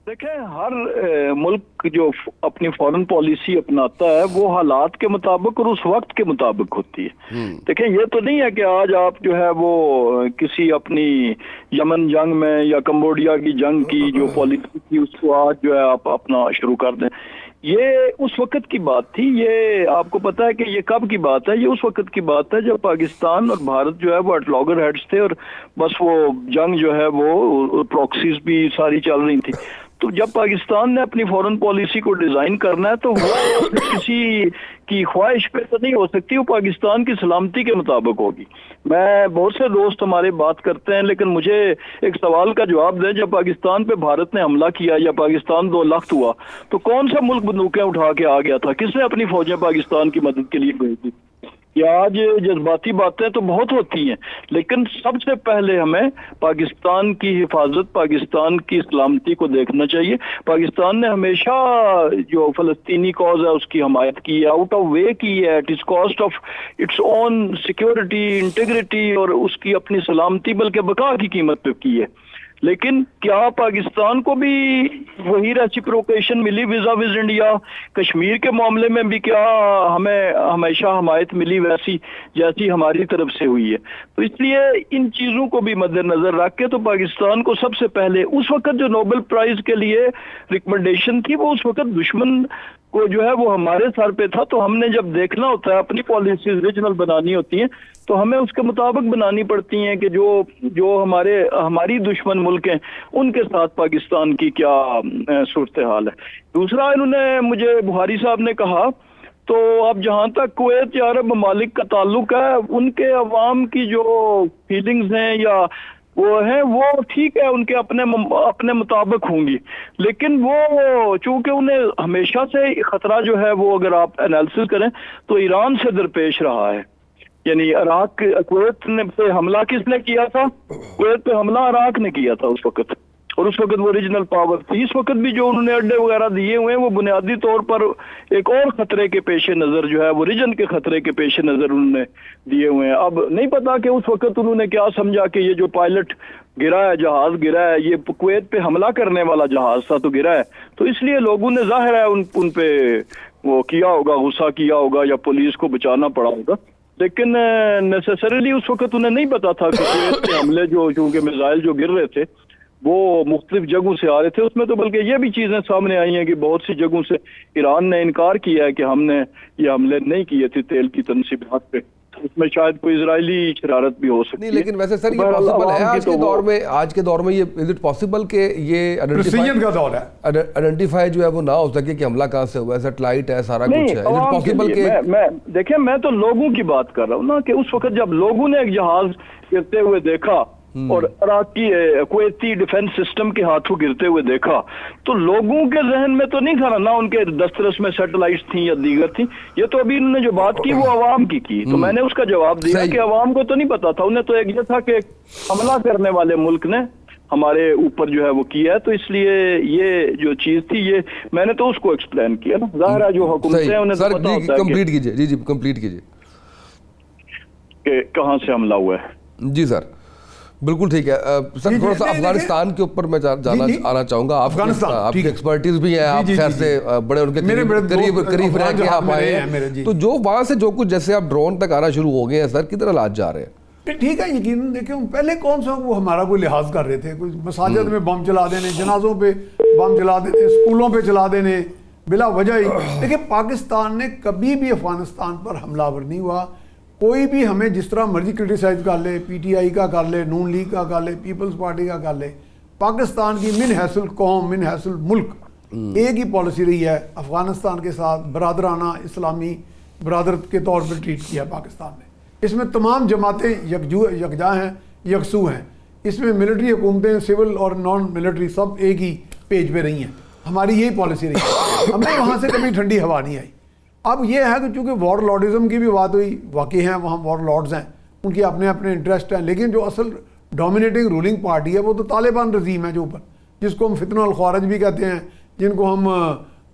دیکھیں, ہر ملک جو اپنی فورن پالیسی اپناتا ہے وہ حالات کے مطابق اور اس وقت کے مطابق ہوتی ہے. دیکھیں, یہ تو نہیں ہے کہ آج آپ جو ہے وہ کسی اپنی یمن جنگ میں یا کمبوڈیا کی جنگ کی جو پالیسی تھی اس کو آج جو ہے آپ اپنا شروع کر دیں. یہ اس وقت کی بات تھی. یہ آپ کو پتا ہے کہ یہ کب کی بات ہے؟ یہ اس وقت کی بات ہے جب پاکستان اور بھارت جو ہے وہ ایٹ لاگر ہیڈز تھے, اور بس وہ جنگ جو ہے وہ پروکسیز بھی ساری چل رہی تھی. تو جب پاکستان نے اپنی فورن پالیسی کو ڈیزائن کرنا ہے تو وہ کسی کی خواہش پہ تو نہیں ہو سکتی, وہ پاکستان کی سلامتی کے مطابق ہوگی. میں بہت سے دوست ہمارے بات کرتے ہیں, لیکن مجھے ایک سوال کا جواب دیں, جب پاکستان پہ بھارت نے حملہ کیا یا پاکستان 2 لخت ہوا تو کون سا ملک بندوقیں اٹھا کے آ گیا تھا؟ کس نے اپنی فوجیں پاکستان کی مدد کے لیے بھیجی؟ یہ آج جذباتی باتیں تو بہت ہوتی ہیں, لیکن سب سے پہلے ہمیں پاکستان کی حفاظت, پاکستان کی سلامتی کو دیکھنا چاہیے. پاکستان نے ہمیشہ جو فلسطینی کاز ہے اس کی حمایت کی ہے, آؤٹ آف وے کی ہے, it is cost of its own security, integrity اور اس کی اپنی سلامتی بلکہ بقا کی قیمت پہ کی ہے. لیکن کیا پاکستان کو بھی وہی ریسیپروکیشن ملی ویزا وز انڈیا؟ کشمیر کے معاملے میں بھی کیا ہمیں ہمیشہ حمایت ملی ویسی جیسی ہماری طرف سے ہوئی ہے؟ تو اس لیے ان چیزوں کو بھی مد نظر رکھ کے تو پاکستان کو سب سے پہلے اس وقت جو نوبل پرائز کے لیے ریکمنڈیشن تھی وہ اس وقت دشمن کو جو ہے وہ ہمارے سر پہ تھا. تو ہم نے جب دیکھنا ہوتا ہے, اپنی پالیسیز ریجنل بنانی ہوتی ہیں تو ہمیں اس کے مطابق بنانی پڑتی ہیں کہ جو ہماری دشمن ملک ہیں ان کے ساتھ پاکستان کی کیا صورتحال ہے. دوسرا, انہوں نے مجھے بخاری صاحب نے کہا, تو اب جہاں تک کویت یا عرب ممالک کا تعلق ہے, ان کے عوام کی جو فیلنگز ہیں یا وہ ہیں وہ ٹھیک ہے، ان کے اپنے مطابق ہوں گی، لیکن وہ چونکہ انہیں ہمیشہ سے خطرہ جو ہے وہ اگر آپ انالیسس کریں تو ایران سے درپیش رہا ہے. یعنی عراق کویت پہ حملہ کس نے کیا تھا؟ کویت پہ حملہ عراق نے کیا تھا اس وقت، اور اس وقت وہ ریجنل پاور تھی. اس وقت بھی جو انہوں نے اڈے وغیرہ دیے ہوئے ہیں وہ بنیادی طور پر ایک اور خطرے کے پیش نظر جو ہے وہ ریجن کے خطرے کے پیش نظر انہوں نے دیے ہوئے ہیں. اب نہیں پتا کہ اس وقت انہوں نے کیا سمجھا کہ یہ جو پائلٹ گرا ہے، جہاز گرا ہے، یہ کویت پہ حملہ کرنے والا جہاز تھا تو گرا ہے، تو اس لیے لوگوں نے ظاہر ہے ان پہ وہ کیا ہوگا، غصہ کیا ہوگا یا پولیس کو بچانا پڑا ہوگا. لیکن نیسیسریلی اس وقت انہیں نہیں پتا تھا کہ کویت کے حملے جو چونکہ میزائل جو گر رہے تھے وہ مختلف جگہوں سے آ رہے تھے. اس میں تو بلکہ یہ بھی چیزیں سامنے آئی ہیں کہ بہت سی جگہوں سے ایران نے انکار کیا ہے کہ ہم نے یہ حملے نہیں کیے تھے تیل کی تنصیبات پہ. اس میں شاید کوئی اسرائیلی شرارت بھی ہو سکتی نہیں، ہے. لیکن ویسے سر یہ پاسبل ہے آج کے دور میں یہ از اٹ پاسبل کہ یہ پریسیجن کا دور ہے، آئیڈینٹیفائی جو ہے وہ نہ ہو سکے کہ حملہ کہاں سے ہوا ہے، سیٹلائٹ ہے، سارا کچھ ہے. از اٹ پاسبل کہ دیکھیں میں تو لوگوں کی بات کر رہا ہوں نا، کہ اس وقت جب لوگوں نے ایک جہاز گرتے ہوئے دیکھا اور عراقی کویتی ڈیفنس سسٹم کے ہاتھوں گرتے ہوئے دیکھا تو لوگوں کے ذہن میں تو نہیں تھا نہ ان کے دسترس میں سیٹلائٹس تھیں یا دیگر تھیں. یہ تو ابھی انہوں نے جو بات کی وہ عوام کی تو میں نے اس کا جواب دیا کہ عوام کو تو نہیں پتا تھا. انہیں تو ایک یہ تھا کہ حملہ کرنے والے ملک نے ہمارے اوپر جو ہے وہ کیا ہے، تو اس لیے یہ جو چیز تھی یہ میں نے تو اس کو ایکسپلین کیا نا. ظاہر ہے جو حکومتیں ہیں انہیں تو پتا ہوتا ہے کمپلیٹ کیجئے. جی کمپلیٹ کیجئے کہ کہاں سے حملہ ہوا ہے. جی سر بالکل ٹھیک ہے. سر تھوڑا سا افغانستان کے اوپر میں آنا چاہوں گا. آپ کی ایکسپرٹیز بھی ہے، آپ خیر سے بڑے ان کے قریب رہ کے آپ آئے ہیں، تو جو وہاں سے جو کچھ جیسے آپ ڈرون تک آنا شروع ہو گئے ہیں سر، کدھر حالات جا رہے ہیں؟ ٹھیک ہے، یقیناً دیکھیں پہلے کون سا وہ ہمارا کوئی لحاظ کر رہے تھے، کوئی مساجد میں بم چلا دینے، جنازوں پہ بم چلا دینے، اسکولوں پہ چلا دینے بلا وجہ ہی. دیکھیں پاکستان نے کبھی بھی افغانستان پر حملہ آور نہیں ہوا. کوئی بھی ہمیں جس طرح مرضی کرٹیسائز کر لے، پی ٹی آئی کا کر لے، نون لیگ کا کر لے، پیپلز پارٹی کا کر لے، پاکستان کی من حیث القوم من حیث الملک ایک ہی پالیسی رہی ہے، افغانستان کے ساتھ برادرانہ اسلامی برادرت کے طور پر ٹریٹ کیا پاکستان نے. اس میں تمام جماعتیں یکجا ہیں، یکسو ہیں. اس میں ملٹری حکومتیں، سول اور نان ملٹری سب ایک ہی پیج پہ رہی ہیں. ہماری یہی پالیسی رہی ہے، ہمیں وہاں سے کبھی ٹھنڈی ہوا نہیں آئی. اب یہ ہے کہ چونکہ وار لارڈزم کی بھی بات ہوئی، واقعی ہیں وہاں وار لارڈز ہیں، ان کی اپنے اپنے انٹرسٹ ہیں، لیکن جو اصل ڈومینیٹنگ رولنگ پارٹی ہے وہ تو طالبان رژیم ہے جو اوپر، جس کو ہم فتنہ الخوارج بھی کہتے ہیں، جن کو ہم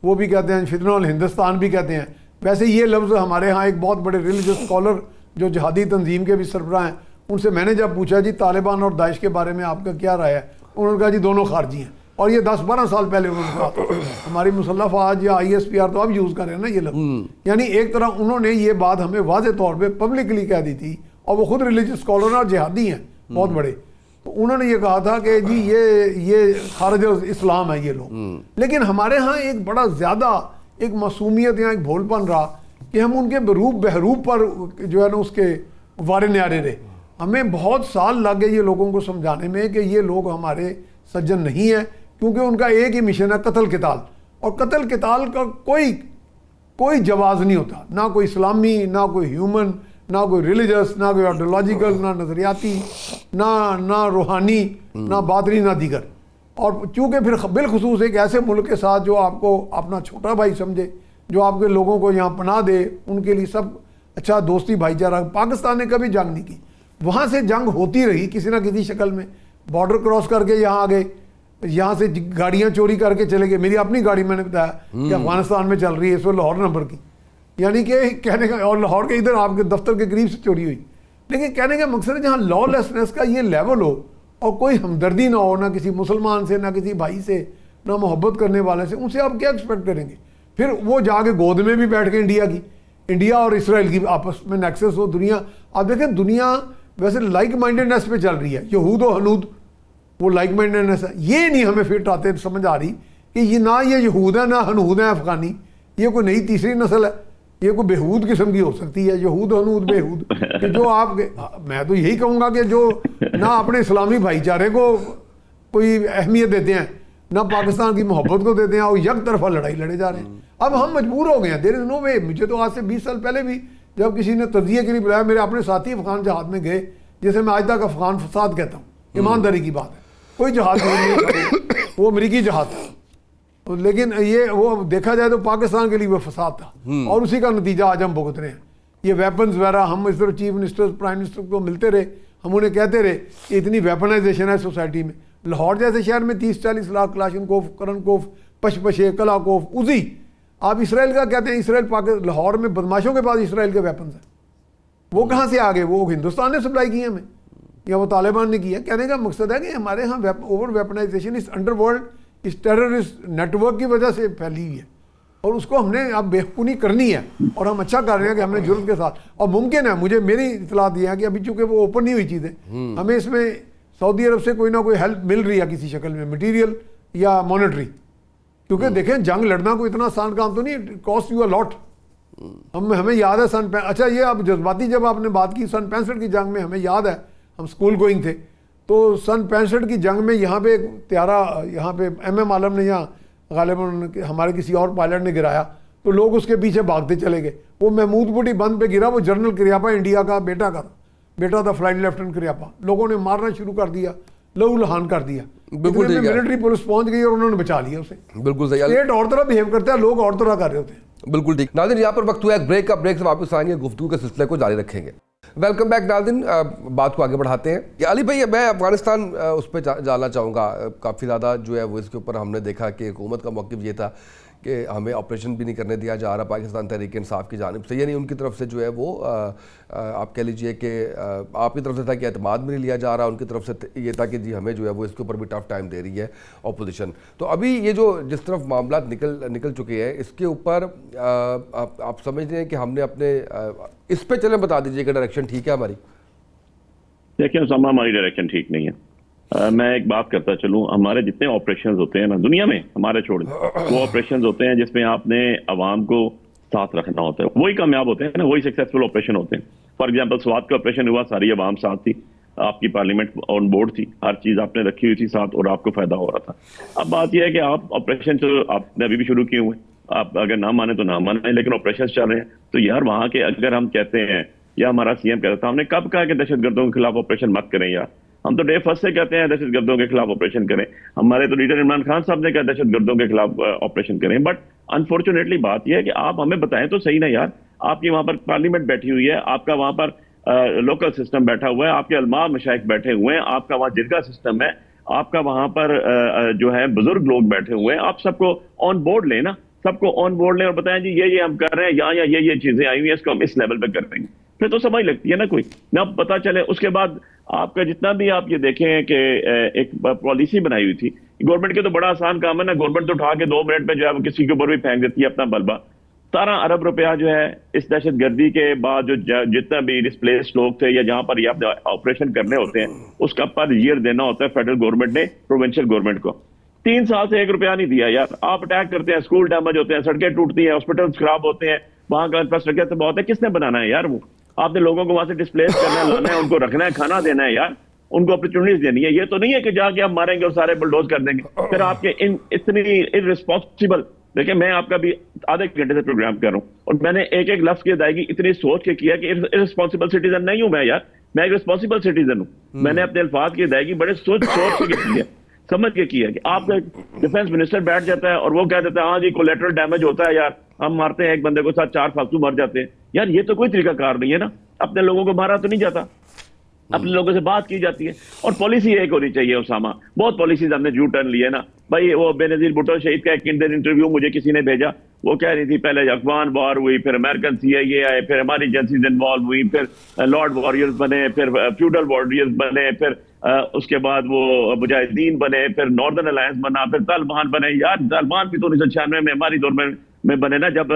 وہ بھی کہتے ہیں فتنہ الہندوستان بھی کہتے ہیں. ویسے یہ لفظ ہمارے ہاں ایک بہت بڑے ریلیجس اسکالر جو جہادی تنظیم کے بھی سربراہ ہیں، ان سے میں نے جب پوچھا جی طالبان اور داعش کے بارے میں آپ کا کیا رائے ہے، انہوں نے کہا جی دونوں خارجی ہیں. اور یہ 10-12 سال پہلے انہوں نے کہا تھا. ہماری مسلح فوج یا آئی ایس پی آر تو اب یوز کر رہے ہیں نا یہ لفظ. یعنی ایک طرح انہوں نے یہ بات ہمیں واضح طور پہ پبلکلی کہہ دی تھی، اور وہ خود ریلیجس اسکالر اور جہادی ہیں بہت بڑے. تو انہوں نے یہ کہا تھا کہ جی یہ خارج اسلام ہے یہ لوگ. لیکن ہمارے ہاں ایک بڑا زیادہ ایک معصومیت یا ایک بھول پن رہا کہ ہم ان کے بہروب پر جو ہے نا اس کے وارے نیارے رہے. ہمیں بہت سال لگ گئے یہ لوگوں کو سمجھانے میں کہ یہ لوگ ہمارے سجن نہیں ہیں، کیونکہ ان کا ایک ہی مشن ہے قتل قتال، اور قتل قتال کا کوئی جواز نہیں ہوتا، نہ کوئی اسلامی، نہ کوئی ہیومن، نہ کوئی ریلیجس، نہ کوئی آئیڈیولوجیکل، نہ نظریاتی، نہ روحانی، نہ باطنی، نہ دیگر. اور چونکہ پھر بالخصوص ایک ایسے ملک کے ساتھ جو آپ کو اپنا چھوٹا بھائی سمجھے، جو آپ کے لوگوں کو یہاں پناہ دے، ان کے لیے سب اچھا دوستی بھائی چارہ. پاکستان نے کبھی جنگ نہیں کی، وہاں سے جنگ ہوتی رہی کسی نہ کسی شکل میں. بارڈر کراس کر کے یہاں آ گئے، یہاں سے گاڑیاں چوری کر کے چلے گئے. میری اپنی گاڑی میں نے بتایا کہ افغانستان میں چل رہی ہے اس وقت لاہور نمبر کی، یعنی کہ کہنے کا، اور لاہور کے ادھر آپ کے دفتر کے قریب سے چوری ہوئی. لیکن کہنے کا مقصد ہے جہاں لا لیسنس کا یہ لیول ہو اور کوئی ہمدردی نہ ہو، نہ کسی مسلمان سے، نہ کسی بھائی سے، نہ محبت کرنے والے سے، ان سے آپ کیا ایکسپیکٹ کریں گے؟ پھر وہ جا کے گود میں بھی بیٹھ کے انڈیا اور اسرائیل کی آپس میں نیکسس ہو. دنیا آپ دیکھیں، دنیا ویسے لائک مائنڈڈنیس پہ چل رہی ہے، یہود و ہنود وہ لائک مائنڈڈنیس ہے. یہ نہیں ہمیں فٹ آتے سمجھ آ رہی کہ یہ نہ یہ یہود ہے نہ ہنود ہیں افغانی، یہ کوئی نئی تیسری نسل ہے، یہ کوئی بےحود قسم کی ہو سکتی ہے، یہود ہنود بےحود. کہ جو آپ میں تو یہی کہوں گا کہ جو نہ اپنے اسلامی بھائی چارے کو کوئی اہمیت دیتے ہیں، نہ پاکستان کی محبت کو دیتے ہیں، اور یک طرفہ لڑائی لڑے جا رہے ہیں. اب ہم مجبور ہو گئے ہیں، دیر از نو وے. مجھے تو آج سے 20 سال پہلے بھی جب کسی نے تجزیے کے لیے بلایا، میرے اپنے ساتھی افغان جہاد میں گئے، جسے میں آج تک افغان فساد کہتا ہوں، ایمانداری کی بات ہے. کوئی جہاد نہیں تھا, وہ امریکی جہاد تھا, لیکن یہ وہ دیکھا جائے تو پاکستان کے لیے وہ فساد تھا, اور اسی کا نتیجہ آج ہم بھگت رہے ہیں. یہ ویپنز وغیرہ, ہم اس طرح چیف منسٹر پرائم منسٹر کو ملتے رہے, ہم انہیں کہتے رہے کہ اتنی ویپنائزیشن ہے سوسائٹی میں. لاہور جیسے شہر میں 30-40 لاکھ کلاشن کوف, کرن کوف, پشپشے, کلا کوف, عزی. آپ اسرائیل کا کہتے ہیں, اسرائیل لاہور میں بدماشوں کے پاس اسرائیل کے ویپنز ہیں. وہ کہاں سے آگے؟ وہ ہندوستان نے سپلائی کی ہیں ہمیں, یا وہ طالبان نے کیا. کہنے کا مقصد ہے کہ ہمارے ہاں اوور ویپنائزیشن اس انڈر ورلڈ, اس ٹیررسٹ نیٹ ورک کی وجہ سے پھیلی ہوئی ہے, اور اس کو ہم نے اب بےخونی کرنی ہے, اور ہم اچھا کر رہے ہیں کہ ہم نے جرت کے ساتھ. اور ممکن ہے, مجھے میری اطلاعات یہ ہے کہ ابھی چونکہ وہ اوپن نہیں ہوئی چیزیں, ہمیں اس میں سعودی عرب سے کوئی نہ کوئی ہیلپ مل رہی ہے کسی شکل میں, مٹیریل یا مانیٹری. کیونکہ دیکھیں جنگ لڑنا کوئی اتنا آسان کام تو نہیں, کاسٹ یو اے لاٹ. ہمیں یاد ہے اچھا یہ اب جذباتی جب آپ نے بات کی سن 65 کی جنگ میں, ہمیں یاد ہے ہم اسکول گوئنگ تھے, تو سن 65 کی جنگ میں یہاں پہ ایک طیارہ, یہاں پہ MM عالم نے یہاں غالباً ہمارے کسی اور پائلٹ نے گرایا, تو لوگ اس کے پیچھے بھاگتے چلے گئے. وہ محمود بوٹی بند پہ گرا, وہ جنرل کریاپا انڈیا کا بیٹا تھا, فلائٹ لیفٹیننٹ کریاپا. لوگوں نے مارنا شروع کر دیا, لہو لہان کر دیا. بالکل ملٹری پولیس پہنچ گئی اور انہوں نے بچا لیا اسے. بالکل صحیح. اسٹیٹ اور طرح بہیو کرتا ہے, لوگ اور طرح کر رہے ہوتے ہیں. بالکل ٹھیک. ناظرین یہاں پر وقت ہوا ہے بریک کا, بریک سے واپس آئیں گے, گفتگو کے سلسلے کو جاری رکھیں گے. ویلکم بیک ناظرین, بات کو آگے بڑھاتے ہیں. علی بھائی, میں افغانستان اس پہ جاننا چاہوں گا. کافی زیادہ جو ہے وہ اس کے اوپر ہم نے دیکھا کہ حکومت کا موقف یہ تھا کہ ہمیں آپریشن بھی نہیں کرنے دیا جا رہا پاکستان تحریک انصاف کی جانب سے, یعنی ان کی طرف سے جو ہے وہ آپ کہہ لیجئے کہ آپ کی طرف سے تھا کہ اعتماد بھی نہیں لیا جا رہا, ان کی طرف سے یہ تھا کہ جی ہمیں جو ہے وہ اس کے اوپر بھی ٹف ٹائم دے رہی ہے اپوزیشن. تو ابھی یہ جو جس طرف معاملات نکل چکے ہیں, اس کے اوپر آپ سمجھتے ہیں کہ ہم نے اپنے اس پہ چلیں, بتا دیجئے کہ ڈائریکشن ٹھیک ہے ہماری؟ دیکھیں اسامہ, ہماری ڈائریکشن ٹھیک نہیں ہے. میں ایک بات کرتا چلوں, ہمارے جتنے آپریشنز ہوتے ہیں نا دنیا میں, ہمارے چھوڑ دیں, وہ آپریشنز ہوتے ہیں جس میں آپ نے عوام کو ساتھ رکھنا ہوتا ہے, وہی کامیاب ہوتے ہیں نا, وہی سکسیسفل آپریشن ہوتے ہیں. فار ایگزامپل سوات کا آپریشن ہوا, ساری عوام ساتھ تھی, آپ کی پارلیمنٹ آن بورڈ تھی, ہر چیز آپ نے رکھی ہوئی تھی ساتھ, اور آپ کو فائدہ ہو رہا تھا. اب بات یہ ہے کہ آپ آپریشن آپ نے ابھی بھی شروع کیے ہوئے, آپ اگر نہ مانے تو نہ مانے, لیکن آپریشن چل رہے ہیں. تو یار وہاں کے اگر ہم کہتے ہیں, یا ہمارا CM کہتا تھا, ہم نے کب کہا کہ دہشت گردوں کے خلاف آپریشن مت کریں یار؟ ہم تو ڈے فرسٹ سے کہتے ہیں دہشت گردوں کے خلاف آپریشن کریں. ہمارے تو لیڈر عمران خان صاحب نے کہا دہشت گردوں کے خلاف آپریشن کریں. بٹ انفارچونیٹلی بات یہ ہے کہ آپ ہمیں بتائیں تو صحیح نا یار, آپ کی وہاں پر پارلیمنٹ بیٹھی ہوئی ہے, آپ کا وہاں پر لوکل سسٹم بیٹھا ہوا ہے, آپ کے علماء مشائخ بیٹھے ہوئے ہیں, آپ کا وہاں جرگہ سسٹم ہے, آپ کا وہاں پر جو ہے بزرگ لوگ بیٹھے ہوئے ہیں. آپ سب کو آن بورڈ لیں نا, سب کو آن بورڈ لیں اور بتائیں جی یہ ہم کر رہے ہیں, یا یہ چیزیں آئی ہوئی ہیں, اس کو ہم اس لیول پہ کر دیں گے. پھر تو سمجھ لگتی ہے نا کوئی نہ پتہ چلے. اس کے بعد آپ کا جتنا بھی آپ یہ دیکھیں کہ ایک پالیسی بنائی ہوئی تھی گورنمنٹ کے, تو بڑا آسان کام ہے نا, گورنمنٹ تو اٹھا کے 2 منٹ میں جو ہے کسی کے اوپر بھی پھینک دیتی ہے اپنا بلبہ. 17 ارب روپیہ جو ہے اس دہشت گردی کے بعد جو جتنا بھی ڈسپلیس لوگ تھے, یا جہاں پر یہ آپ آپریشن کرنے ہوتے ہیں, اس کا پر ایئر دینا ہوتا ہے فیڈرل گورنمنٹ نے پروونشل گورنمنٹ کو. 3 سال سے 1 روپیہ نہیں دیا یار. آپ اٹیک کرتے ہیں, اسکول ڈیمیج ہوتے ہیں, سڑکیں ٹوٹتی ہیں, ہاسپٹلس خراب ہوتے ہیں, وہاں کا انفراسٹرکچر تو بہت ہے, کس نے بنانا ہے یار؟ وہ آپ نے لوگوں کو وہاں سے ڈسپلیس کرنا ہے, لانا ہے, ان کو رکھنا ہے, کھانا دینا ہے یار, ان کو اپرچونیٹیز دینی ہے. یہ تو نہیں ہے کہ جا کے آپ ماریں گے اور سارے بلڈوز کر دیں گے. پھر آپ کے اتنی ارسپانسبل, دیکھیں میں آپ کا بھی آدھے گھنٹے سے پروگرام کر رہا ہوں, اور میں نے ایک لفظ کی ادائیگی اتنی سوچ کے کیا کہ ارسپانسبل سٹیزن نہیں ہوں میں یار, میں ایک رسپانسبل سٹیزن ہوں. میں نے اپنے الفاظ کی ادائیگی بڑے سوچ کے کی ہے, سمجھ کے کیا. کہ آپ کا ڈیفینس منسٹر بیٹھ جاتا ہے اور وہ کہہ دیتا ہے ہاں جی کولیٹرل ڈیمیج ہوتا ہے یار, ہم مارتے ہیں ایک بندے کو ساتھ 4 فالتو مر جاتے ہیں. یار یہ تو کوئی طریقہ کار نہیں ہے نا, اپنے لوگوں کو مارا تو نہیں جاتا, اپنے لوگوں سے بات کی جاتی ہے. اور پالیسی ایک ہونی چاہیے اسامہ, بہت پالیسیز ہم نے جو ٹرن لیے نا بھائی. وہ بے نظیر بھٹو شہید کا ایک انٹرویو مجھے کسی نے بھیجا, وہ کہہ رہی تھی پہلے افغان وار ہوئی, پھر امریکن CIA آئے, پھر ہماری ایجنسیز انوالو ہوئی, پھر لارڈ واریئرز بنے, پھر فیوڈل واریئرز بنے, پھر اس کے بعد وہ مجاہدین بنے, پھر ناردرن الائنس بنا, پھر طالبان بنے. یار طالبان بھی تو 1996 میں ہماری دور میں بنے نا, جب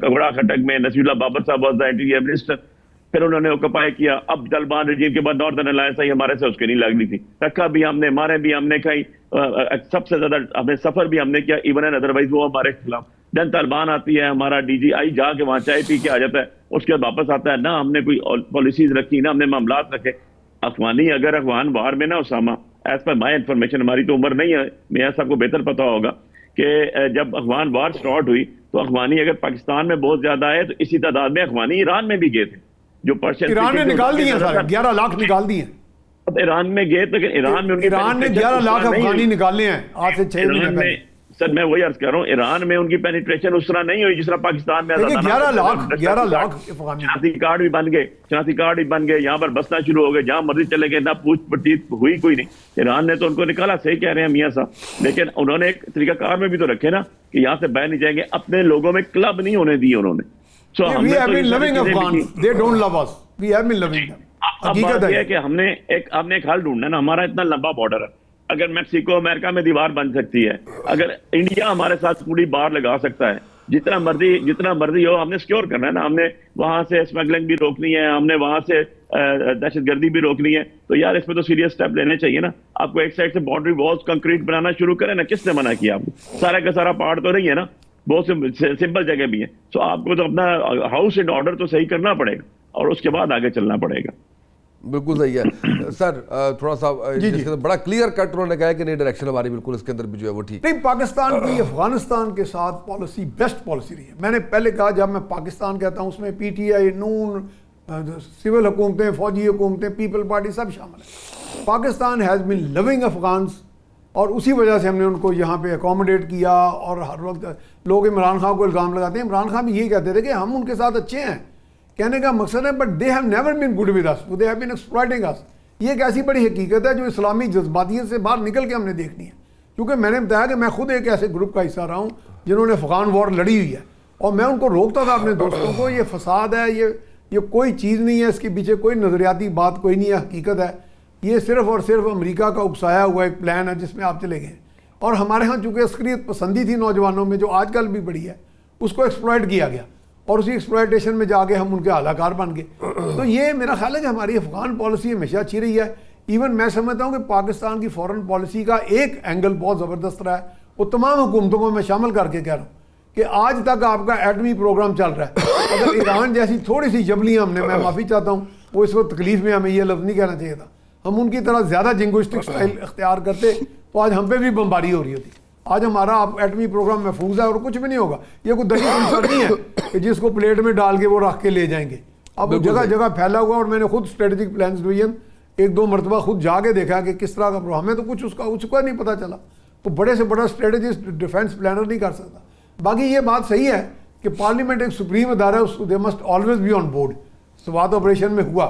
گھوڑا خٹک میں نصیر اللہ بابر صاحب واز دا انٹیریئر منسٹر, پھر انہوں نے اوکوپائی کیا. اب طالبان رجیم کے بعد ناردرن الائنس آئی, ہمارے سے اس کی نہیں لگ رہی تھی, رکھا بھی ہم نے, مارے بھی ہم نے, کہیں سب سے زیادہ ہم نے سفر بھی ہم نے کیا, ایون اینڈ ادروائز وہ ہمارے خلاف. دن طالبان آتی ہے, ہمارا DGI جا کے وہاں چائے پی کے آ جاتا ہے, اس کے بعد واپس آتا ہے. نہ ہم نے کوئی پالیسیز رکھی, نہ ہم نے معاملات رکھے. افغانی اگر افغان وار میں نا Osama, as per my information, ہماری تو عمر نہیں ہے, میاں صاحب کو بہتر پتا ہوگا کہ جب افغان وار سٹارٹ ہوئی تو افغانی اگر پاکستان میں بہت زیادہ آئے تو اسی تعداد میں افغانی ایران میں بھی گئے تھے, جو پرشین ایران نے نکال دیے, 11 لاکھ نکال دیے. ایران میں گئے تو ایران میں ایران نے 11 لاکھ افغانی نکالے ہیں آج سے 6 مہینے پہلے. سر میں وہی عرض کر رہا ہوں ایران میں ان کی پینیٹریشن اس طرح نہیں ہوئی جس طرح پاکستان میں 11 لاکھ افغانی شناختی کارڈ بھی بن گئے یہاں پر بسنا شروع ہو گئے جہاں مرضی چلے گئے نہ پوچھ پڑتیت ہوئی کوئی نہیں. ایران نے تو ان کو نکالا صحیح کہہ رہے ہیں میاں صاحب لیکن انہوں نے ایک طریقہ کار میں بھی تو رکھے نا کہ یہاں سے باہر نہیں جائیں گے اپنے لوگوں میں کلب نہیں ہونے دیے انہوں نے. اب بات یہ ہے کہ ہم نے ایک حل ڈھونڈنا ہے نا. ہمارا اتنا لمبا بارڈر ہے اگر میکسیکو امریکہ میں دیوار بن سکتی ہے اگر انڈیا ہمارے ساتھ پوری بار لگا سکتا ہے جتنا مرضی ہو ہم نے سیکیور کرنا ہے نا. ہم نے وہاں سے اسمگلنگ بھی روکنی ہے ہم نے وہاں سے دہشت گردی بھی روکنی ہے تو یار اس میں تو سیریس سٹیپ لینے چاہیے نا. آپ کو ایک سائڈ سے باؤنڈری والز کنکریٹ بنانا شروع کریں نا. کس نے منع کیا آپ کو؟ سارا کا سارا پہاڑ تو نہیں ہے نا بہت سے سمپل جگہ بھی ہیں. سو آپ کو تو اپنا ہاؤس اینڈ آرڈر تو صحیح کرنا پڑے گا اور اس کے بعد آگے چلنا پڑے گا. بالکل صحیح ہے سر. تھوڑا سا بڑا کلیئر کٹ انہوں نے کہا کہ نئی ڈائریکشن ہماری بالکل اس کے اندر بھی جو ہے وہ ٹھیک نہیں. پاکستان کی افغانستان کے ساتھ پالیسی بیسٹ پالیسی رہی ہے. میں نے پہلے کہا جب میں پاکستان کہتا ہوں اس میں P T I known civil حکومتیں فوجی حکومتیں پیپل پارٹی سب شامل ہیں. پاکستان ہیز بین لونگ افغانس اور اسی وجہ سے ہم نے ان کو یہاں پہ اکوموڈیٹ کیا. اور ہر وقت لوگ عمران خان کو الزام لگاتے ہیں. عمران خان بھی یہی کہتے تھے کہ ہم ان کے ساتھ اچھے ہیں. کہنے کا مقصد ہے but they have never been good with us they have been exploiting us. یہ ایک ایسی بڑی حقیقت ہے جو اسلامی جذباتیت سے باہر نکل کے ہم نے دیکھنی ہے. کیونکہ میں نے بتایا کہ میں خود ایک ایسے گروپ کا حصہ رہا ہوں جنہوں نے افغان وار لڑی ہوئی ہے اور میں ان کو روکتا تھا اپنے دوستوں کو یہ فساد ہے یہ کوئی چیز نہیں ہے اس کے پیچھے کوئی نظریاتی بات کوئی نہیں ہے حقیقت ہے. یہ صرف اور صرف امریکہ کا اکسایا ہوا ایک پلان ہے جس میں آپ چلے گئے. اور ہمارے ہاں چونکہ عسکریت پسندی تھی نوجوانوں میں جو آج کل بھی بڑی ہے اس کو ایکسپلائٹ کیا گیا اور اسی ایکسپلائٹیشن میں جا کے ہم ان کے اعلیٰ کار بن گئے. تو یہ میرا خیال ہے کہ ہماری افغان پالیسی ہمیشہ اچھی رہی ہے. ایون میں سمجھتا ہوں کہ پاکستان کی فورن پالیسی کا ایک اینگل بہت زبردست رہا ہے. وہ تمام حکومتوں کو میں شامل کر کے کہہ رہا ہوں کہ آج تک آپ کا ایٹمی پروگرام چل رہا ہے. اگر ایران جیسی تھوڑی سی جبلیاں ہم نے میں معافی چاہتا ہوں وہ اس وقت تکلیف میں ہمیں یہ لفظ نہیں کہنا چاہیے تھا. ہم ان کی طرح زیادہ جنگوسٹک سٹائل اختیار کرتے تو آج ہم پہ بھی بمباری ہو رہی ہوتی. آج ہمارا ایٹمی پروگرام محفوظ ہے اور کچھ بھی نہیں ہوگا. یہ کوئی دہی سنسر نہیں ہے کہ جس کو پلیٹ میں ڈال کے وہ رکھ کے لے جائیں گے. اب جگہ جگہ پھیلا ہوا اور میں نے خود اسٹریٹجک پلانز ڈویژن ایک دو مرتبہ خود جا کے دیکھا کہ کس طرح کا پروگرام ہے تو کچھ اس کا نہیں پتہ چلا. تو بڑے سے بڑا اسٹریٹجسٹ ڈیفینس پلانر نہیں کر سکتا. باقی یہ بات صحیح ہے کہ پارلیمنٹ ایک سپریم ادارہ ہے they must always be on board. Swat operation میں ہوا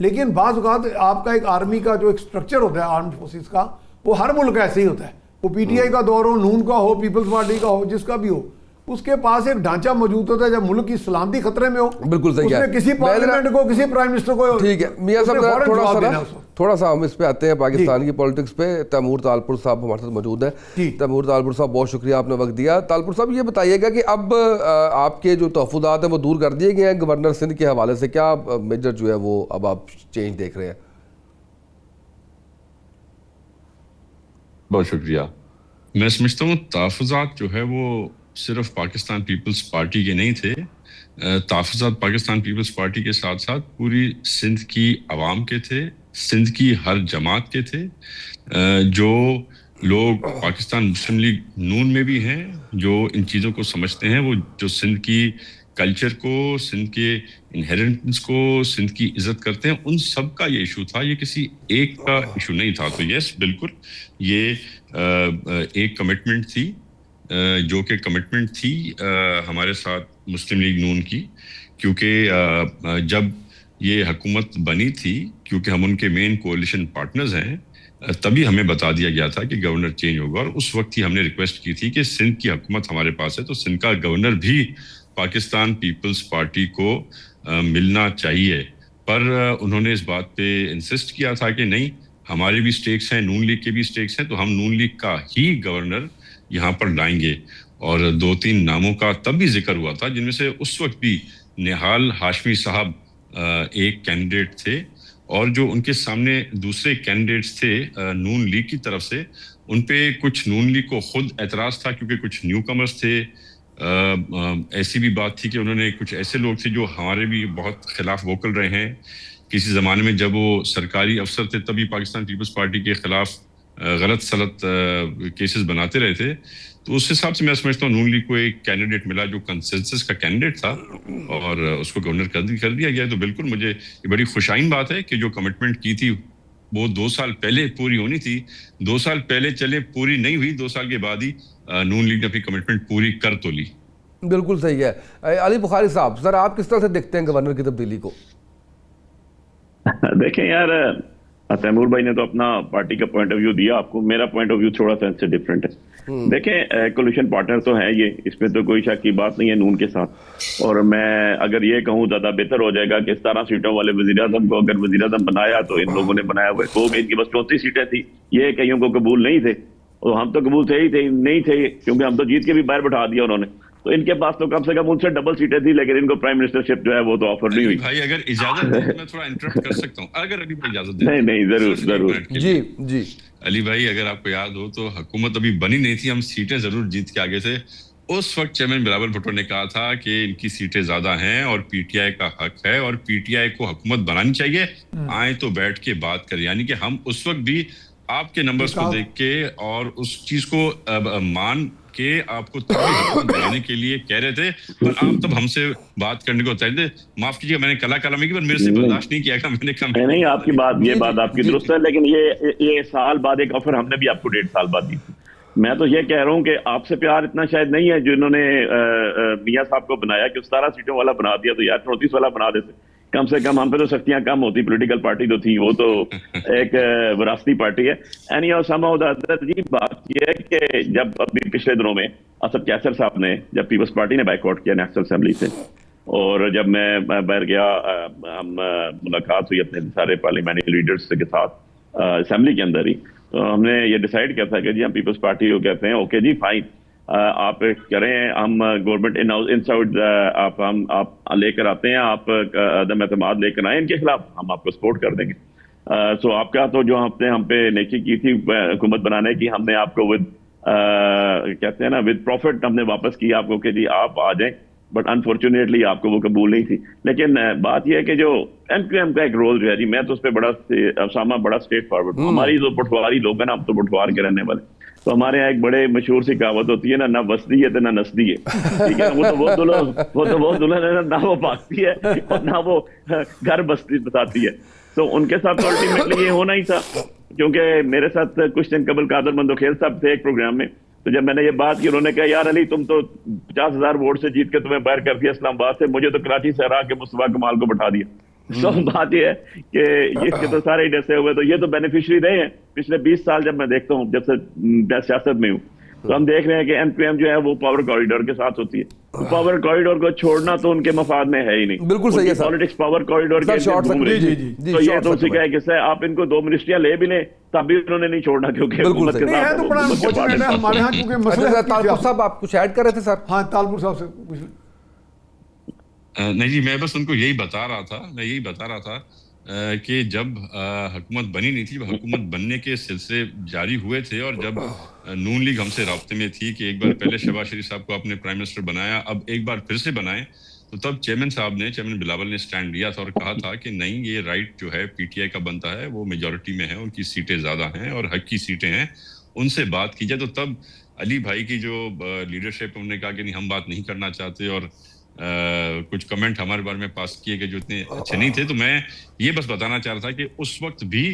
لیکن بعض اوقات آپ کا ایک آرمی کا جو ایک اسٹرکچر ہوتا ہے آرمڈ فورسز کا وہ ہر ملک ایسے ہی ہوتا ہے. وہ پی ٹی آئی کا دور ہو نون کا ہو پیپلز پارٹی کا ہو جس کا بھی ہو اس کے پاس ایک ڈھانچہ موجود ہوتا ہے جب ملک کی سلامتی خطرے میں ہو. بالکل صحیح ہے. کسی پارلیمنٹ کو کسی پرائم منسٹر کو ٹھیک ہے میاں صاحب تھوڑا سا ہم اس پہ آتے ہیں پاکستان کی پولیٹکس پہ. تیمور طالپور صاحب ہمارے ساتھ موجود ہیں. تیمور طالپور صاحب بہت شکریہ آپ نے وقت دیا. طالپور صاحب یہ بتائیے گا کہ اب آپ کے جو تحفظات ہیں وہ دور کر دیے گئے ہیں گورنر سندھ کے حوالے سے. کیا میجر جو ہے وہ اب آپ چینج دیکھ رہے ہیں؟ بہت شکریہ. میں سمجھتا ہوں تحفظات جو ہے وہ صرف پاکستان پیپلز پارٹی کے نہیں تھے. تحفظات پاکستان پیپلز پارٹی کے ساتھ ساتھ پوری سندھ کی عوام کے تھے, سندھ کی ہر جماعت کے تھے. جو لوگ پاکستان مسلم لیگ نون میں بھی ہیں جو ان چیزوں کو سمجھتے ہیں, وہ جو سندھ کی کلچر کو, سندھ کے انہیرنٹنس کو, سندھ کی عزت کرتے ہیں, ان سب کا یہ ایشو تھا. یہ کسی ایک کا ایشو نہیں تھا. تو یس بالکل یہ ایک کمٹمنٹ تھی جو کہ کمٹمنٹ تھی ہمارے ساتھ مسلم لیگ نون کی, کیونکہ جب یہ حکومت بنی تھی, کیونکہ ہم ان کے مین کولیشن پارٹنرز ہیں, تبھی ہمیں بتا دیا گیا تھا کہ گورنر چینج ہوگا. اور اس وقت ہی ہم نے ریکویسٹ کی تھی کہ سندھ کی حکومت ہمارے پاس ہے تو سندھ کا گورنر بھی پاکستان پیپلز پارٹی کو ملنا چاہیے. پر انہوں نے اس بات پہ انسسٹ کیا تھا کہ نہیں, ہمارے بھی سٹیکس ہیں, نون لیگ کے بھی سٹیکس ہیں, تو ہم نون لیگ کا ہی گورنر یہاں پر لائیں گے. اور 2-3 ناموں کا تب بھی ذکر ہوا تھا جن میں سے اس وقت بھی نہال ہاشمی صاحب ایک کینڈیڈیٹ تھے, اور جو ان کے سامنے دوسرے کینڈیڈیٹس تھے نون لیگ کی طرف سے, ان پہ کچھ نون لیگ کو خود اعتراض تھا کیونکہ کچھ نیو کمرز تھے. ایسی بھی بات تھی کہ انہوں نے کچھ ایسے لوگ تھے جو ہمارے بھی بہت خلاف ووکل رہے ہیں. کسی زمانے میں جب وہ سرکاری افسر تھے تبھی پاکستان پیپلز پارٹی کے خلاف غلط سلط کیسز بناتے رہے تھے. تو اس حساب سے میں سمجھتا ہوں نون لیگ کو ایک کینڈیڈیٹ ملا جو کنسنسس کا کینڈیڈیٹ تھا اور اس کو گورنر کر دیا گیا. تو بالکل مجھے یہ بڑی خوشائن بات ہے کہ جو کمٹمنٹ کی تھی وہ 2 سال پہلے پوری ہونی تھی. 2 سال پہلے چلے پوری نہیں ہوئی, 2 سال کے بعد ہی نون لیگ نے اپنی کمٹمنٹ پوری کر تو لی. بالکل صحیح ہے. علی بخاری صاحب سر آپ کس طرح سے دیکھتے ہیں گورنر کی تبدیلی کو؟ دیکھیں یار, تیمور بھائی نے تو اپنا پارٹی کا پوائنٹ آف ویو دیا آپ کو, میرا پوائنٹ آف ویو تھوڑا سا اس سے ڈفرینٹ ہے. دیکھیں کولیشن پارٹنر تو ہے یہ, اس میں تو کوئی شک کی بات نہیں ہے نون کے ساتھ. اور میں اگر یہ کہوں زیادہ بہتر ہو جائے گا کہ 17 سیٹوں والے وزیر اعظم کو اگر وزیر اعظم بنایا تو ان لوگوں نے بنایا ہوا ہے, ان کی بس 34 سیٹیں تھی, یہ کئیوں کو قبول نہیں تھے, اور ہم تو قبول تھے ہی نہیں تھے کیونکہ ہم تو جیت کے بھی باہر بٹھا دیا انہوں نے. تو ان کے پاس تو کم سے کم ان سے ڈبل سیٹیں تھی, لیکن ان کو پرائم منسٹر شپ جو ہے وہ تو آفر نہیں ہوئی. بھائی اگر اجازت دیں تو میں تھوڑا انٹرپٹ کر سکتا ہوں, اگر علی بھائی اجازت دیں. نہیں ضرور. جی جی علی بھائی اگر آپ کو یاد ہو تو حکومت ابھی بنی نہیں تھی, ہم سیٹیں ضرور جیت کے آگے تھے. اس وقت چیئرمین بلاول بھٹو نے کہا تھا کہ ان کی سیٹیں زیادہ ہیں اور پی ٹی آئی کا حق ہے اور پی ٹی آئی کو حکومت بنانی چاہیے, آئیں تو بیٹھ کے بات کریں. یعنی کہ ہم اس وقت بھی آپ کے نمبرز کو دیکھ کے اور اس چیز کو مان کہ آپ کو حکومت بنانے کے لیے کہہ رہے تھے, پر آپ تب ہم سے بات کرنے کو تیار تھے. معاف کیجیے میں نے کلا میں کی, پر میرے سے برداشت نہیں کیا گا. میں نے کہا نہیں آپ کی بات, یہ بات آپ کی درست ہے, لیکن یہ سال بعد ایک آفر ہم نے بھی آپ کو 1.5 سال بعد دی تھی. میں تو یہ کہہ رہا ہوں کہ آپ سے پیار اتنا شاید نہیں ہے جو انہوں نے میاں صاحب کو بنایا کہ 17 سیٹوں والا بنا دیا, تو یار 34 والا بنا دیتے. کم سے کم ہم پہ تو سختیاں کم ہوتی, پولیٹیکل پارٹی تو تھی, وہ تو ایک وراثتی پارٹی ہے. عجیب بات یہ ہے کہ جب ابھی پچھلے دنوں میں اسد کیسر صاحب نے, جب پیپلز پارٹی نے بائیک آؤٹ کیا نیشنل اسمبلی سے, اور جب میں باہر گیا, ہم ملاقات ہوئی اپنے سارے پارلیمانی لیڈرز کے ساتھ اسمبلی کے اندر ہی, تو ہم نے یہ ڈیسائیڈ کیا تھا کہ جی ہم پیپلز پارٹی کو کہتے ہیں اوکے جی فائن, آپ کریں, ہم گورنمنٹ انساؤٹ آپ لے کر آتے ہیں, آپ عدم اعتماد لے کر آئیں ان کے خلاف, ہم آپ کو سپورٹ کر دیں گے. سو آپ کا تو جو ہم پہ نیکی کی تھی حکومت بنانے کی, ہم نے آپ کو کہتے ہیں نا ود پروفٹ ہم نے واپس کیا آپ کو کہ جی آپ آ جائیں, بٹ انفارچونیٹلی آپ کو وہ قبول نہیں تھی. لیکن بات یہ ہے کہ جو ایم کیو ایم کا ایک رول جو ہے جی, میں تو اس پہ بڑا اسامہ بڑا اسٹریٹ فارورڈ ہوں. ہماری جو پٹواری لوگ ہیں نا, ہم تو پٹوار کے رہنے والے, تو ہمارے یہاں ایک بڑے مشہور سی کہاوت ہوتی ہے نا, نہ وسدی ہے تو نہ نسدی ہے. ٹھیک ہے, وہ تو وہ دلہن ہے, نہ وہ بھاگتی ہے اور نہ وہ گھر بساتی ہے. تو ان کے ساتھ الٹیمیٹلی یہ ہونا ہی تھا, کیونکہ میرے ساتھ کچھ دن قبل قادر مندوخیل صاحب تھے ایک پروگرام میں, تو جب میں نے یہ بات کی انہوں نے کہا یار علی تم تو 50,000 ووٹ سے جیت کے تمہیں باہر کر دیا اسلام آباد سے, مجھے تو کراچی سے ہرا کے مصطفیٰ کمال کو بٹھا دیا. تو بات یہ ہے کہ اس کے تو سارے ڈسے ہوئے, تو یہ تو بینیفیشری رہے ہیں پچھلے 20 سال. جب میں دیکھتا ہوں, جب سے سیاست میں ہوں, تو ہم دیکھ رہے ہیں کہ ایم پی ایم جو ہے وہ پاور کوریڈور کے ساتھ ہوتی ہے. پاور کوریڈور کو چھوڑنا تو ان کے مفاد میں ہے ہی نہیں. بالکل صحیح ہے, پالیٹکس پاور کوریڈور کے گھوم رہی ہے, تو یہ تو اسی کا ایک حصہ ہے. آپ ان کو 2 منسٹریاں لے بھی لیں تب بھی انہوں نے نہیں چھوڑنا, کیونکہ حکومت کے ساتھ ہمارے ہاں کیونکہ مسئلہ. طالپور صاحب آپ کچھ ایڈ کر رہے تھے سر؟ ہاں طالپور صاحب سے پوچھ لیں. نہیں جی, میں بس ان کو یہی بتا رہا تھا کہ جب حکومت بنی نہیں تھی, حکومت بننے کے سلسلے جاری ہوئے تھے, اور جب نون لیگ ہم سے رابطے میں تھی کہ ایک بار پہلے شہباز شریف صاحب کو آپ نے پرائم منسٹر بنایا, اب ایک بار پھر سے بنائیں, تو تب چیئرمین بلاول نے سٹینڈ لیا تھا اور کہا تھا کہ نہیں, یہ رائٹ جو ہے پی ٹی آئی کا بنتا ہے, وہ میجورٹی میں ہے, ان کی سیٹیں زیادہ ہیں اور حق کی سیٹیں ہیں, ان سے بات کی جائے. تو تب علی بھائی کی جو لیڈرشپ, انہوں نے کہا کہ نہیں ہم بات نہیں کرنا چاہتے, اور کچھ کمنٹ ہمارے بارے میں پاس کیے گئے جو اتنے اچھے نہیں تھے. تو میں یہ بس بتانا چاہ رہا تھا کہ اس وقت بھی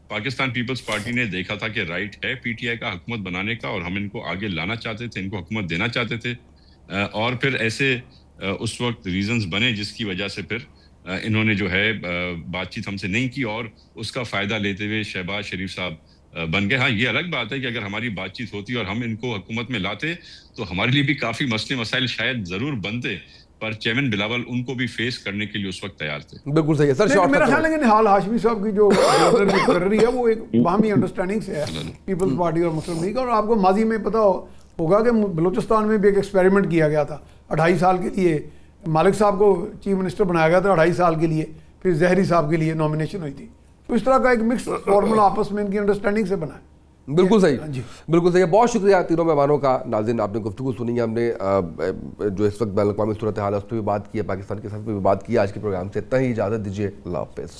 پاکستان پیپلز پارٹی نے دیکھا تھا کہ رائٹ ہے پی ٹی آئی کا حکومت بنانے کا, اور ہم ان کو آگے لانا چاہتے تھے, ان کو حکومت دینا چاہتے تھے, اور پھر ایسے اس وقت ریزنز بنے جس کی وجہ سے پھر انہوں نے جو ہے بات چیت ہم سے نہیں کی, اور اس کا فائدہ لیتے ہوئے شہباز شریف صاحب بن گئے. ہاں یہ الگ بات ہے کہ اگر ہماری بات چیت ہوتی اور ہم ان کو حکومت میں لاتے تو ہمارے لیے بھی کافی مسئلے مسائل شاید ضرور بنتے, پر چیئرمین بلاول ان کو بھی فیس کرنے کے لیے اس وقت تیار تھے. بالکل صحیح ہے سر. میرا خیال ہے کہ نہال ہاشمی صاحب کی جو کر رہی ہے وہ ایک باہمی انڈرسٹینڈنگ سے ہے پیپلز پارٹی اور مسلم لیگ. اور آپ کو ماضی میں پتہ ہوگا کہ بلوچستان میں بھی ایک ایکسپیریمنٹ کیا گیا تھا 2.5 سال کے لیے. مالک صاحب کو چیف منسٹر بنایا گیا تھا 2.5 سال کے لیے, پھر زہری صاحب کے لیے نامینیشن ہوئی تھی. تو اس طرح کا ایک مکس فارمولا آپس میں ان کی انڈرسٹینڈنگ سے بنا ہے. بالکل صحیح, بالکل صحیح. بہت شکریہ تینوں مہمانوں کا. ناظرین آپ نے گفتگو سنی ہے, ہم نے جو اس وقت بین الاقوامی صورتحال ہے اس پہ بھی بات کی ہے, پاکستان کے ساتھ بھی بات کی ہے. آج کے پروگرام سے اتنا ہی, اجازت دیجیے, اللہ حافظ.